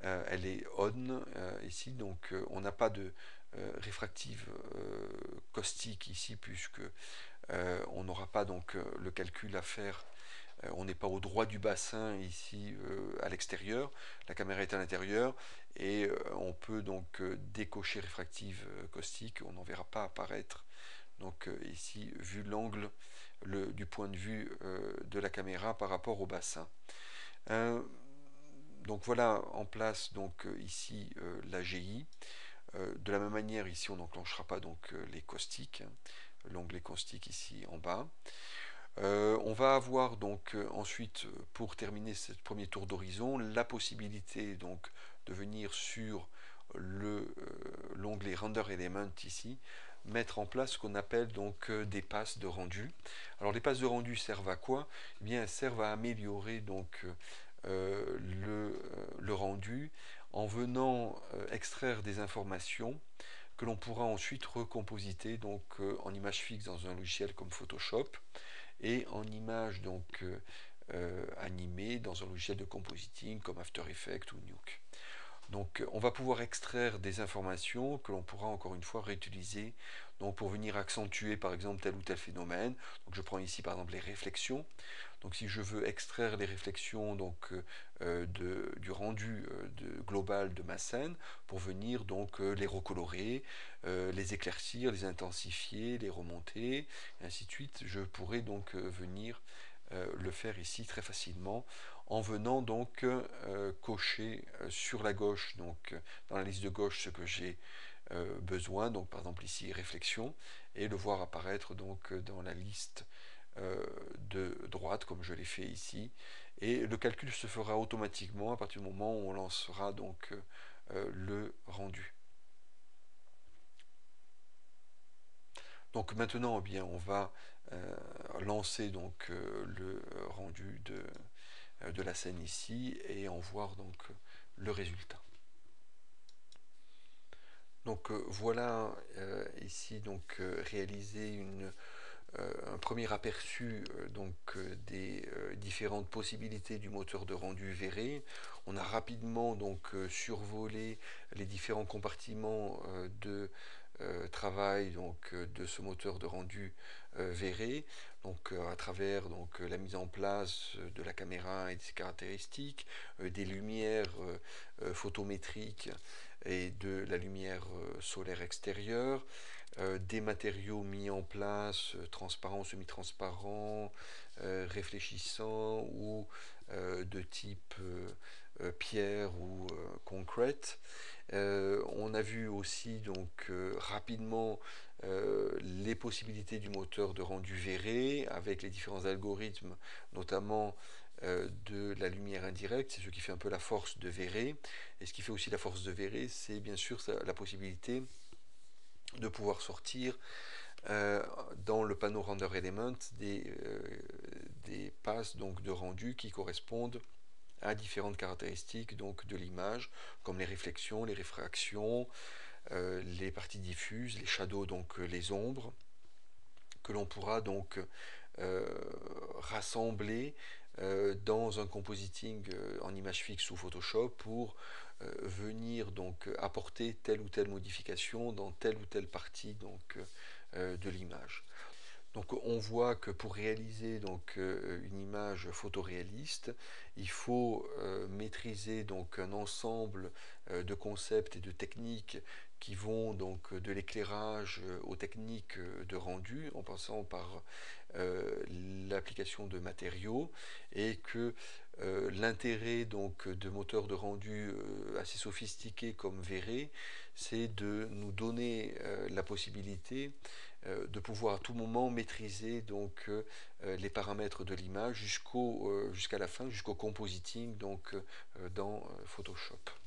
Elle est on ici, donc on n'a pas de réfractive caustique ici puisque on n'aura pas donc le calcul à faire. On n'est pas au droit du bassin ici à l'extérieur, la caméra est à l'intérieur et on peut donc décocher réfractive caustique, on n'en verra pas apparaître. Donc ici, vu l'angle du point de vue de la caméra par rapport au bassin. Donc voilà en place donc ici la GI. De la même manière ici on n'enclenchera pas donc les caustiques, l'onglet caustique ici en bas. On va avoir donc ensuite, pour terminer ce premier tour d'horizon, la possibilité donc de venir sur l'onglet Render Element ici, mettre en place ce qu'on appelle donc des passes de rendu. Alors les passes de rendu servent à quoi? Eh bien, elles servent à améliorer donc le rendu en venant extraire des informations que l'on pourra ensuite recompositer donc en image fixe dans un logiciel comme Photoshop et en image donc animée dans un logiciel de compositing comme After Effects ou Nuke. Donc on va pouvoir extraire des informations que l'on pourra encore une fois réutiliser donc, pour venir accentuer par exemple tel ou tel phénomène. Donc je prends ici par exemple les réflexions. Donc si je veux extraire les réflexions donc, du rendu global de ma scène pour venir donc les recolorer, les éclaircir, les intensifier, les remonter, et ainsi de suite, je pourrais donc venir le faire ici très facilement en venant donc cocher sur la gauche, donc dans la liste de gauche, ce que j'ai besoin, donc par exemple ici réflexion, et le voir apparaître donc dans la liste de droite comme je l'ai fait ici, et le calcul se fera automatiquement à partir du moment où on lancera donc le rendu. Donc maintenant, eh bien, on va lancer donc le rendu de la scène ici et en voir donc le résultat. Donc voilà ici donc réaliser un premier aperçu donc des différentes possibilités du moteur de rendu V-Ray. On a rapidement donc survolé les différents compartiments de travail donc de ce moteur de rendu V-Ray, donc à travers donc la mise en place de la caméra et de ses caractéristiques, des lumières photométriques et de la lumière solaire extérieure, des matériaux mis en place, transparents, semi-transparents, réfléchissants ou de type pierre ou concrète. On a vu aussi donc rapidement les possibilités du moteur de rendu V-Ray avec les différents algorithmes, notamment de la lumière indirecte, c'est ce qui fait un peu la force de V-Ray. Et ce qui fait aussi la force de V-Ray, c'est bien sûr la possibilité de pouvoir sortir dans le panneau Render Element des passes donc, de rendu qui correspondent à différentes caractéristiques donc, de l'image, comme les réflexions, les réfractions, les parties diffuses, les shadows, donc les ombres, que l'on pourra donc rassembler dans un compositing en image fixe ou Photoshop pour venir donc apporter telle ou telle modification dans telle ou telle partie donc, de l'image. Donc on voit que pour réaliser donc une image photoréaliste, il faut maîtriser donc un ensemble de concepts et de techniques qui vont donc de l'éclairage aux techniques de rendu, en passant par l'application de matériaux, et que l'intérêt donc de moteurs de rendu assez sophistiqués comme V-Ray, c'est de nous donner la possibilité de pouvoir à tout moment maîtriser donc les paramètres de l'image jusqu'à la fin, jusqu'au compositing donc dans Photoshop.